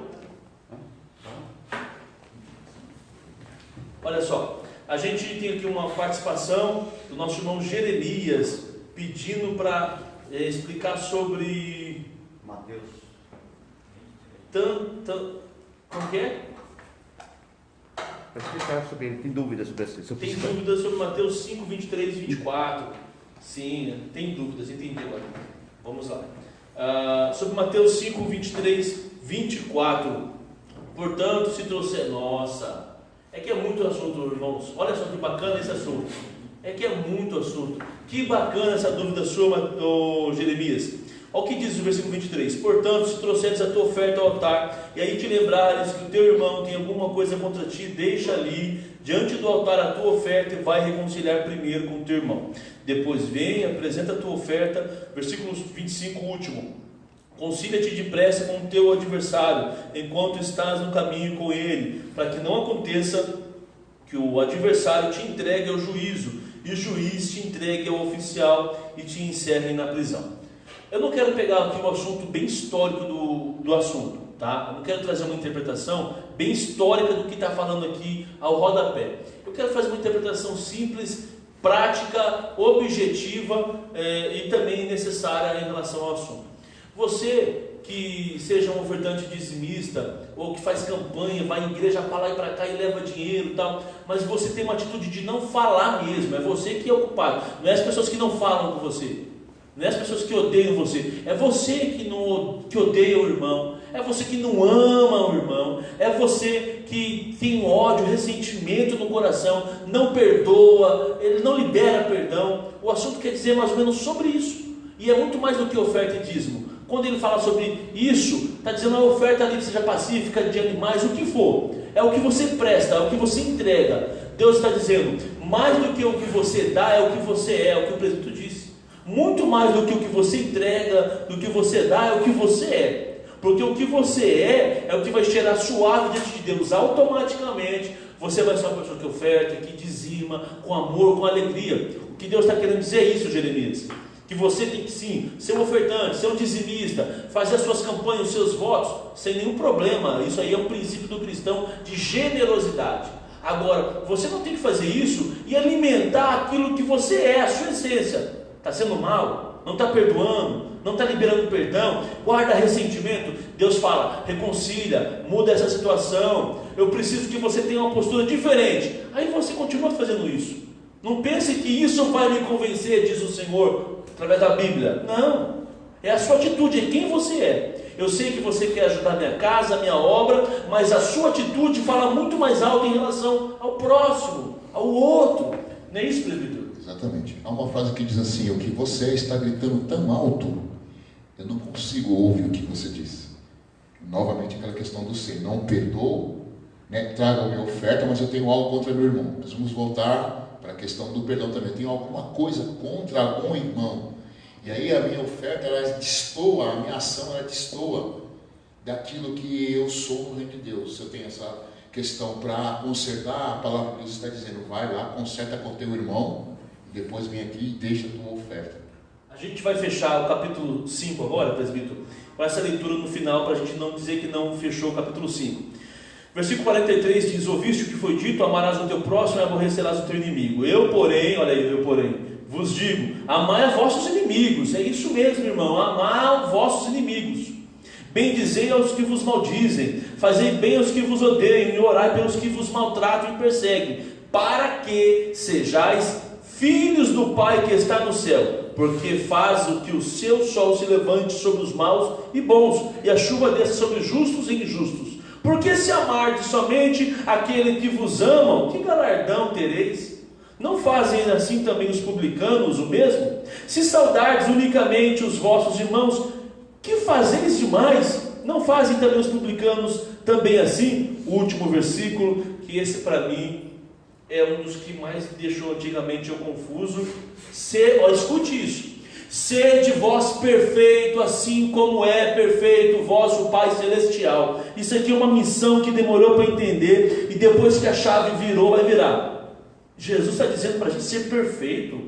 olha só, a gente tem aqui uma participação do nosso irmão Jeremias, pedindo para explicar sobre Mateus. Como que é? Para explicar sobre ele, tem dúvidas sobre isso? Tem dúvidas sobre Mateus 5, 23 e 24. Sim, tem dúvidas, entendeu? Vamos lá. Sobre Mateus 5, 23, 24. Portanto, se trouxer... Nossa, é que é muito assunto, irmãos. Olha só que bacana esse assunto. É que é muito assunto. Que bacana essa dúvida sua, Jeremias. Olha o que diz o versículo 23. Portanto, se trouxeres a tua oferta ao altar, e aí te lembrares que o teu irmão tem alguma coisa contra ti, deixa ali, diante do altar, a tua oferta, e vai reconciliar primeiro com o teu irmão. Depois vem, apresenta a tua oferta. Versículo 25, último. Concilia-te depressa com o teu adversário, enquanto estás no caminho com ele, para que não aconteça que o adversário te entregue ao juízo, e o juiz te entregue ao oficial, e te encerre na prisão. Eu não quero pegar aqui um assunto bem histórico do assunto, tá? Eu não quero trazer uma interpretação bem histórica do que está falando aqui ao rodapé. Eu quero fazer uma interpretação simples, prática, objetiva e também necessária em relação ao assunto. Você que seja um ofertante dizimista, ou que faz campanha, vai em igreja para lá e para cá e leva dinheiro e tal, mas você tem uma atitude de não falar mesmo, é você que é o culpado, não é as pessoas que não falam com você. Não é as pessoas que odeiam você, é você que odeia o irmão, é você que não ama o irmão, é você que tem ódio, ressentimento no coração, não perdoa, ele não libera perdão. O assunto quer dizer mais ou menos sobre isso, e é muito mais do que oferta e dízimo. Quando ele fala sobre isso, está dizendo a oferta ali que seja pacífica, de animais, o que for. é o que você presta, é o que você entrega. Deus está dizendo, mais do que o que você dá, é o que você é o que o presbítero disse. Muito mais do que o que você entrega, do que você dá, é o que você é. Porque o que você é o que vai cheirar suave diante de Deus. Automaticamente, você vai ser uma pessoa que oferta, que dizima, com amor, com alegria. O que Deus está querendo dizer é isso, Jeremias. Que você tem que sim, ser um ofertante, ser um dizimista, fazer as suas campanhas, os seus votos, sem nenhum problema. Isso aí é um princípio do cristão de generosidade. Agora, você não tem que fazer isso e alimentar aquilo que você é, a sua essência. Está sendo mal? Não está perdoando? Não está liberando perdão? Guarda ressentimento? Deus fala, reconcilia, muda essa situação. Eu preciso que você tenha uma postura diferente. Aí você continua fazendo isso. Não pense que isso vai me convencer, diz o Senhor, através da Bíblia. Não, é a sua atitude, é quem você é. Eu sei que você quer ajudar a minha casa, a minha obra, mas a sua atitude fala muito mais alto em relação ao próximo, ao outro. Não é isso, presbítero? Exatamente. Há uma frase que diz assim, o que você está gritando tão alto, eu não consigo ouvir o que você diz. Novamente aquela questão do ser, não perdoo, né? Trago a minha oferta, mas eu tenho algo contra meu irmão. Nós vamos voltar para a questão do perdão também. Eu tenho alguma coisa contra algum irmão. E aí a minha oferta, ela destoa, a minha ação, ela destoa daquilo que eu sou no reino de Deus. Se eu tenho essa questão para consertar, a palavra de Deus está dizendo, vai lá, conserta com o teu irmão, e depois vem aqui e deixa a tua oferta. A gente vai fechar o capítulo 5 agora, presbítero, com essa leitura no final, para a gente não dizer que não fechou o capítulo 5. Versículo 43 diz, ouviste o que foi dito, amarás o teu próximo e aborrecerás o teu inimigo. Eu porém, olha aí, vos digo, amai a vossos inimigos. É isso mesmo, irmão, amar os vossos inimigos. Bendizei aos que vos maldizem, fazei bem aos que vos odeiam, e orai pelos que vos maltratam e perseguem, para que sejais filhos do Pai que está no céu, porque faz o que o seu sol se levante sobre os maus e bons, e a chuva desça sobre justos e injustos. Porque se amardes somente aquele que vos amam, que galardão tereis? Não fazem assim também os publicanos o mesmo? Se saudardes unicamente os vossos irmãos, que fazeis demais? Não fazem também os publicanos também assim? O último versículo, que esse para mim é um dos que mais deixou antigamente eu confuso. Escute isso. Sede vós perfeito, assim como é perfeito o vosso Pai Celestial. Isso aqui é uma missão que demorou para entender, e depois que a chave virou, vai virar. Jesus está dizendo para a gente ser perfeito.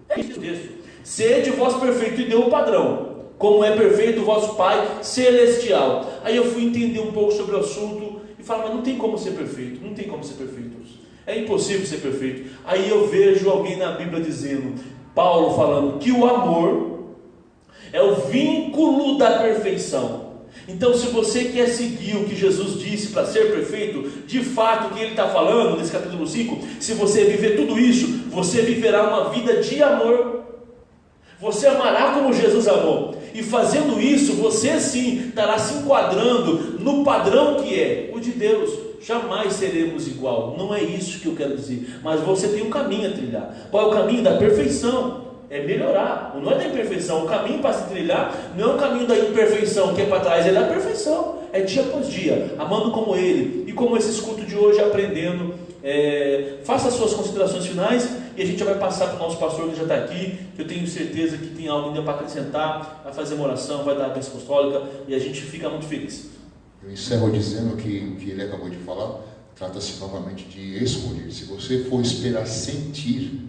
É isso mesmo. Sede vós perfeito, e deu o padrão. Como é perfeito o vosso Pai Celestial. Aí eu fui entender um pouco sobre o assunto e falar, mas não tem como ser perfeito. Não tem como ser perfeito. É impossível ser perfeito. Aí eu vejo alguém na Bíblia dizendo, Paulo falando que o amor é o vínculo da perfeição. Então, se você quer seguir o que Jesus disse para ser perfeito, de fato, o que ele está falando nesse capítulo 5, se você viver tudo isso, você viverá uma vida de amor. Você amará como Jesus amou. E fazendo isso, você sim estará se enquadrando no padrão que é o de Deus. Jamais seremos igual. Não é isso que eu quero dizer. Mas você tem um caminho a trilhar. Qual é o caminho da perfeição? É melhorar. Não é da imperfeição. O caminho para se trilhar não é o caminho da imperfeição que é para trás, é da perfeição. É dia após dia, amando como Ele. E como esse culto de hoje, aprendendo. Faça as suas considerações finais e a gente já vai passar para o nosso pastor que já está aqui, que eu tenho certeza que tem algo ainda para acrescentar, vai fazer uma oração, vai dar a bênção apostólica e a gente fica muito feliz. Eu encerro dizendo que o que ele acabou de falar trata-se novamente de escolher. Se você for esperar sentir,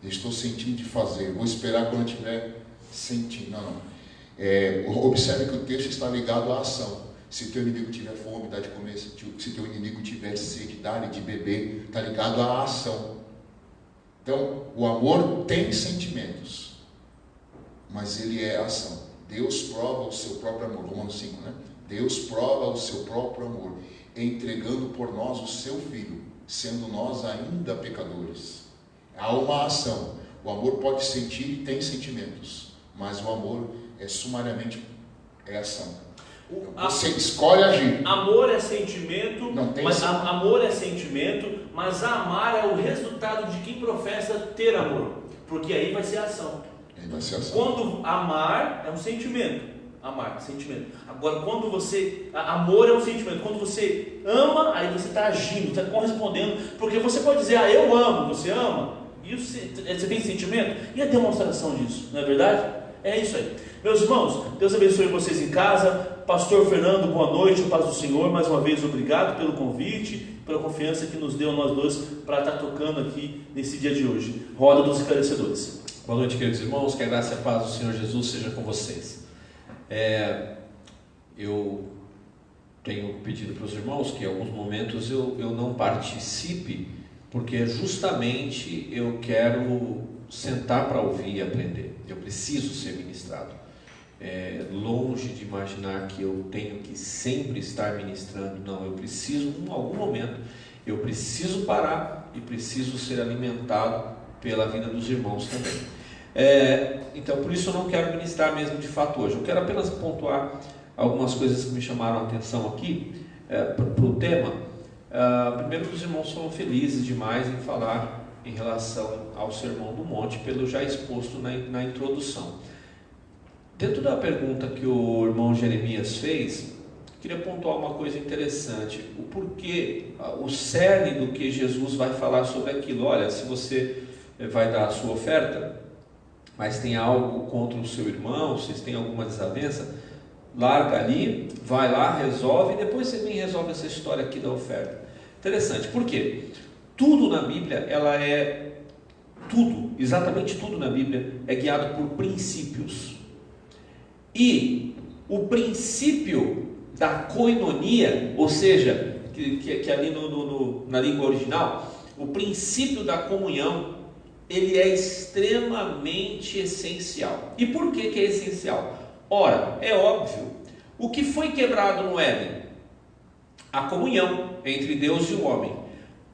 eu estou sentindo de fazer, vou esperar quando eu estiver sentindo. Não. Observe que o texto está ligado à ação. Se teu inimigo tiver fome, dá de comer. Se teu inimigo tiver sede, dá-lhe de beber. Está ligado à ação. Então, o amor tem sentimentos, mas ele é ação. Deus prova o seu próprio amor. Romanos 5, né? Deus prova o seu próprio amor, entregando por nós o seu Filho, sendo nós ainda pecadores. Há uma ação. O amor pode sentir e tem sentimentos, mas o amor é sumariamente ação. Você escolhe agir. Amor é sentimento, mas amor é sentimento, mas amar é o resultado de quem professa ter amor, porque aí vai ser ação. Vai ser ação. Quando amar é um sentimento, Amar, sentimento. Agora, quando você... Amor é um sentimento. Quando você ama, aí você está agindo, está correspondendo. Porque você pode dizer, eu amo, você ama. E você tem sentimento? E a demonstração disso, não é verdade? É isso aí. Meus irmãos, Deus abençoe vocês em casa. Pastor Fernando, boa noite, paz do Senhor. Mais uma vez, obrigado pelo convite, pela confiança que nos deu nós dois para estar tocando aqui nesse dia de hoje. Roda dos esclarecedores. Boa noite, queridos irmãos, que a graça e a paz do Senhor Jesus seja com vocês. Eu tenho pedido para os irmãos que em alguns momentos eu não participe, porque justamente eu quero sentar para ouvir e aprender. Eu preciso ser ministrado. Longe de imaginar que eu tenho que sempre estar ministrando, não, eu preciso, em algum momento, eu preciso parar e preciso ser alimentado pela vida dos irmãos também. Então, por isso eu não quero ministrar mesmo de fato hoje. Eu quero apenas pontuar algumas coisas que me chamaram a atenção aqui para o tema. Primeiro, que os irmãos foram felizes demais em falar em relação ao Sermão do Monte, pelo já exposto na introdução. Dentro da pergunta que o irmão Jeremias fez, queria pontuar uma coisa interessante: o porquê, o cerne do que Jesus vai falar sobre aquilo. Olha, se você vai dar a sua oferta, mas tem algo contra o seu irmão, vocês têm alguma desavença, larga ali, vai lá, resolve, e depois você vem e resolve essa história aqui da oferta. Interessante, por quê? Tudo na Bíblia, exatamente tudo na Bíblia é guiado por princípios. E o princípio da koinonia, ou seja, que ali na língua original, o princípio da comunhão, ele é extremamente essencial. E por que é essencial? Ora, é óbvio, o que foi quebrado no Éden? A comunhão entre Deus e o homem.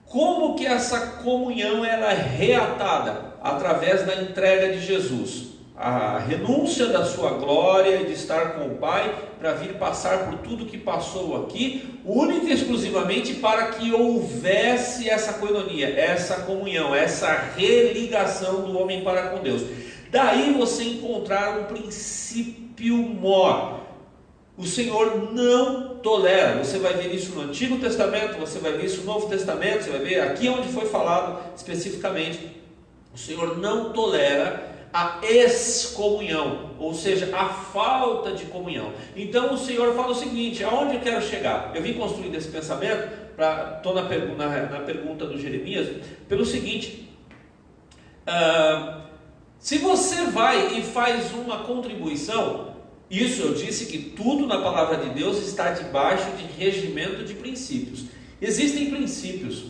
Como que essa comunhão ela é reatada? Através da entrega de Jesus. A renúncia da sua glória e de estar com o Pai, para vir passar por tudo que passou aqui, única e exclusivamente para que houvesse essa koinonia, essa comunhão, essa religação do homem para com Deus. Daí você encontrar um princípio maior. O Senhor não tolera. Você vai ver isso no Antigo Testamento, você vai ver isso no Novo Testamento, você vai ver aqui onde foi falado especificamente. O Senhor não tolera a excomunhão, ou seja, a falta de comunhão. Então o Senhor fala o seguinte: aonde eu quero chegar? Eu vim construindo esse pensamento, estou na pergunta do Jeremias, pelo seguinte: se você vai e faz uma contribuição, isso eu disse que tudo na palavra de Deus está debaixo de regimento de princípios. Existem princípios.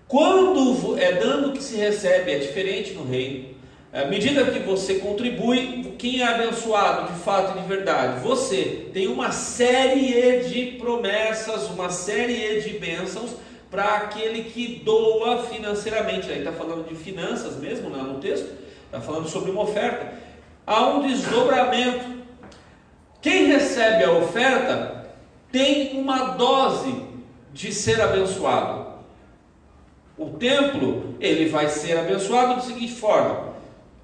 Quando é dando que se recebe, é diferente no reino. À medida que você contribui, quem é abençoado de fato e de verdade? Você tem uma série de promessas, uma série de bênçãos para aquele que doa financeiramente. Aí está falando de finanças mesmo, né, no texto, está falando sobre uma oferta. Há um desdobramento. Quem recebe a oferta tem uma dose de ser abençoado. O templo, ele vai ser abençoado da seguinte forma: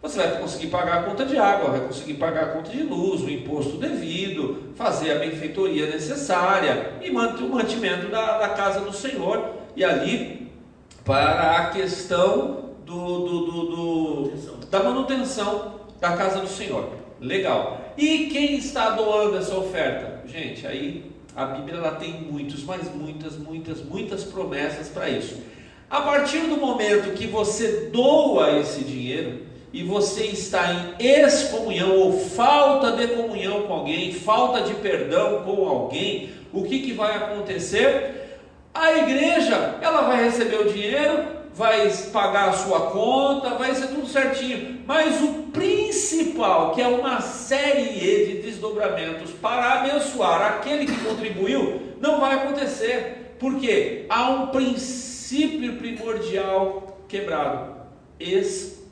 você vai conseguir pagar a conta de água, vai conseguir pagar a conta de luz, o imposto devido, fazer a benfeitoria necessária e manter o mantimento da casa do Senhor. E ali, para a questão da manutenção da casa do Senhor. Legal. E quem está doando essa oferta? Gente, aí a Bíblia ela tem muitas promessas para isso. A partir do momento que você doa esse dinheiro, e você está em excomunhão ou falta de comunhão com alguém, falta de perdão com alguém, o que vai acontecer? A igreja, ela vai receber o dinheiro, vai pagar a sua conta, vai ser tudo certinho, mas o principal, que é uma série de desdobramentos para abençoar aquele que contribuiu, não vai acontecer, porque há um princípio primordial quebrado: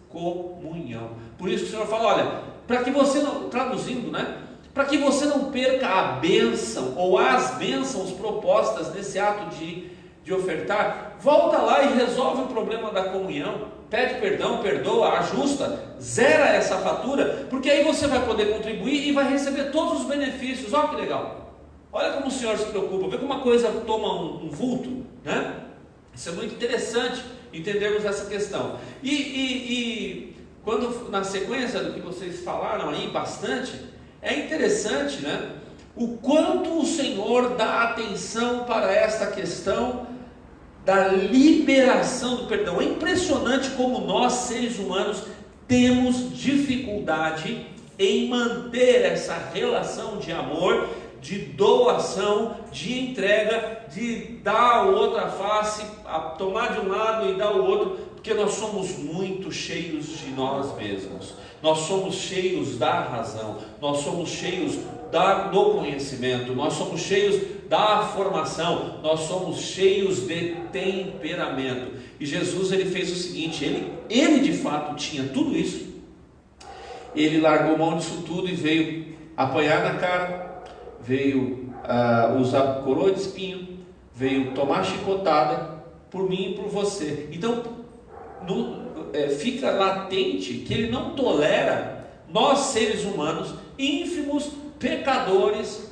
comunhão. Por isso que o Senhor fala: olha, para que você não, traduzindo, né? Para que você não perca a bênção ou as bênçãos propostas nesse ato de de ofertar, volta lá e resolve o problema da comunhão, pede perdão, perdoa, ajusta, zera essa fatura, porque aí você vai poder contribuir e vai receber todos os benefícios. Olha que legal, olha como o Senhor se preocupa, vê como uma coisa toma um vulto, né? Isso é muito interessante entendermos essa questão. E quando na sequência do que vocês falaram aí bastante, é interessante, né? O quanto o Senhor dá atenção para esta questão da liberação do perdão. É impressionante como nós, seres humanos, temos dificuldade em manter essa relação de amor, de doação, de entrega, de dar a outra face, tomar de um lado e dar o outro, porque nós somos muito cheios de nós mesmos, nós somos cheios da razão, nós somos cheios do conhecimento, nós somos cheios da formação, nós somos cheios de temperamento. E Jesus, ele fez o seguinte, ele de fato tinha tudo isso, ele largou mão disso tudo e veio apanhar na cara, veio usar coroa de espinho, veio tomar chicotada por mim e por você. Então fica latente que ele não tolera nós, seres humanos, ínfimos, pecadores,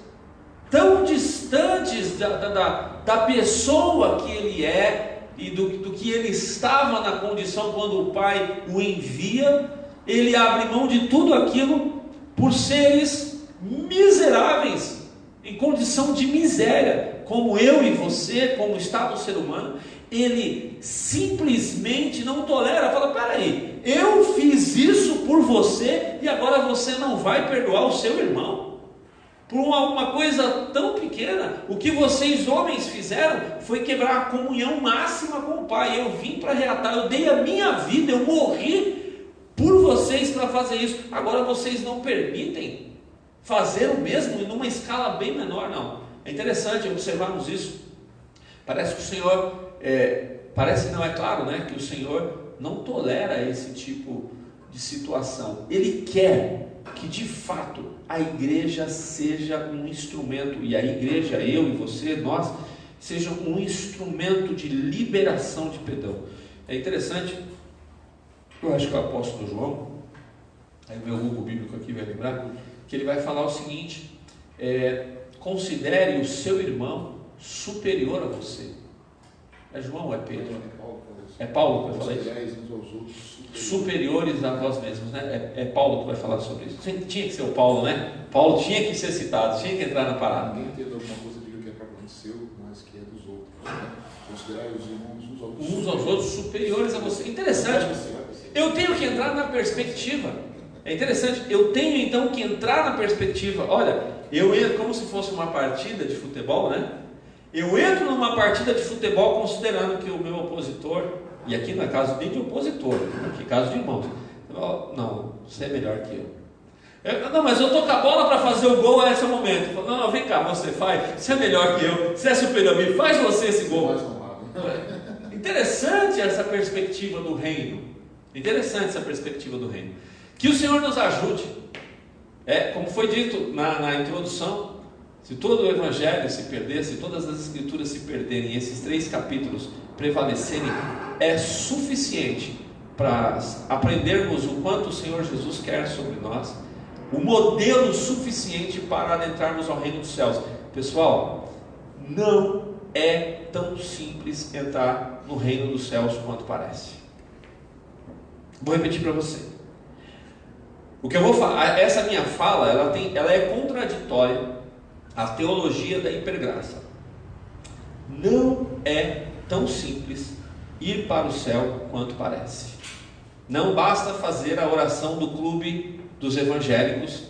tão distantes da pessoa que ele é e do que ele estava na condição quando o Pai o envia. Ele abre mão de tudo aquilo por seres miseráveis, em condição de miséria, como eu e você, como estava o ser humano. Ele simplesmente não tolera, fala: peraí, eu fiz isso por você e agora você não vai perdoar o seu irmão? Por uma coisa tão pequena. O que vocês homens fizeram foi quebrar a comunhão máxima com o Pai. Eu vim para reatar, eu dei a minha vida, eu morri por vocês para fazer isso. Agora vocês não permitem fazer o mesmo em uma escala bem menor. Não, é interessante observarmos isso. Parece que o Senhor, não é claro, né, que o Senhor não tolera esse tipo de situação. Ele quer que de fato a igreja seja um instrumento, e a igreja, eu e você, nós, sejam um instrumento de liberação de perdão. É interessante, eu acho que o apóstolo João, aí o meu Hugo bíblico aqui vai lembrar, que ele vai falar o seguinte: considere o seu irmão superior a você. É João ou é Pedro? É Paulo que vai falar isso? Superiores a vós mesmos, né? É Paulo que vai falar sobre isso. Tinha que ser o Paulo, né? Paulo tinha que ser citado, tinha que entrar na parada. Ninguém entende alguma coisa, diga que é para seu, mas que é dos outros, né? Considerai os irmãos uns aos outros superiores a você. Interessante. Eu tenho que entrar na perspectiva. É interessante. Eu tenho então que entrar na perspectiva. Olha, eu entro como se fosse uma partida de futebol, né? Eu entro numa partida de futebol considerando que o meu opositor, e aqui não é caso nem de opositor, aqui é caso de irmãos. Não, você é melhor que eu. Não, mas eu estou com a bola para fazer o gol nesse momento. Eu falo: não, vem cá, você faz, você é melhor que eu, você é superior a mim, faz você esse gol. Interessante essa perspectiva do reino. Interessante essa perspectiva do reino. Que o Senhor nos ajude. Como foi dito na introdução, se todo o Evangelho se perder, se todas as Escrituras se perderem, esses 3 capítulos prevalecerem, é suficiente para aprendermos o quanto o Senhor Jesus quer sobre nós, o modelo suficiente para adentrarmos ao reino dos céus. Pessoal, não é tão simples entrar no reino dos céus quanto parece. Vou repetir para você. O que eu vou falar, essa minha fala, ela é contraditória à teologia da hipergraça. Não é tão simples ir para o céu quanto parece. Não basta fazer a oração do clube dos evangélicos,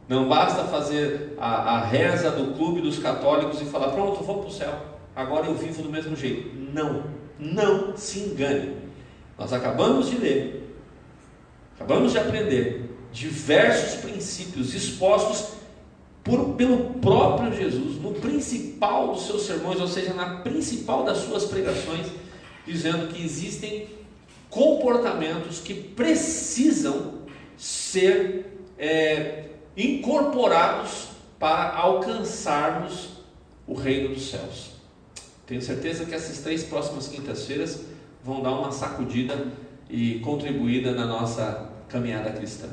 não basta fazer a reza do clube dos católicos e falar: pronto, vou para o céu, agora eu vivo do mesmo jeito. Não se engane. Nós acabamos de ler, acabamos de aprender diversos princípios expostos pelo próprio Jesus, no principal dos seus sermões, ou seja, na principal das suas pregações, dizendo que existem comportamentos que precisam ser incorporados para alcançarmos o reino dos céus. Tenho certeza que essas 3 próximas quintas-feiras vão dar uma sacudida e contribuída na nossa caminhada cristã.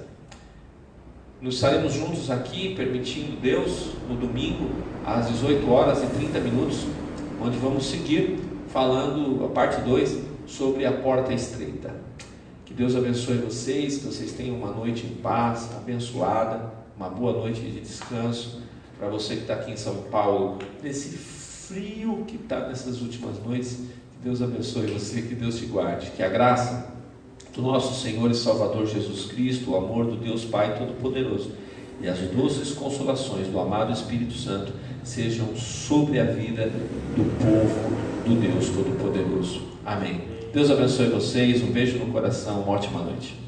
Nos estaremos juntos aqui, permitindo Deus, no domingo, às 18h30, onde vamos seguir falando a parte 2 sobre a porta estreita. Que Deus abençoe vocês, que vocês tenham uma noite em paz, abençoada, uma boa noite de descanso. Para você que está aqui em São Paulo, nesse frio que está nessas últimas noites, que Deus abençoe você, que Deus te guarde, que a graça do nosso Senhor e Salvador Jesus Cristo, o amor do Deus Pai Todo-Poderoso e as doces consolações do amado Espírito Santo sejam sobre a vida do povo do Deus Todo-Poderoso. Amém. Deus abençoe vocês, um beijo no coração, uma ótima noite.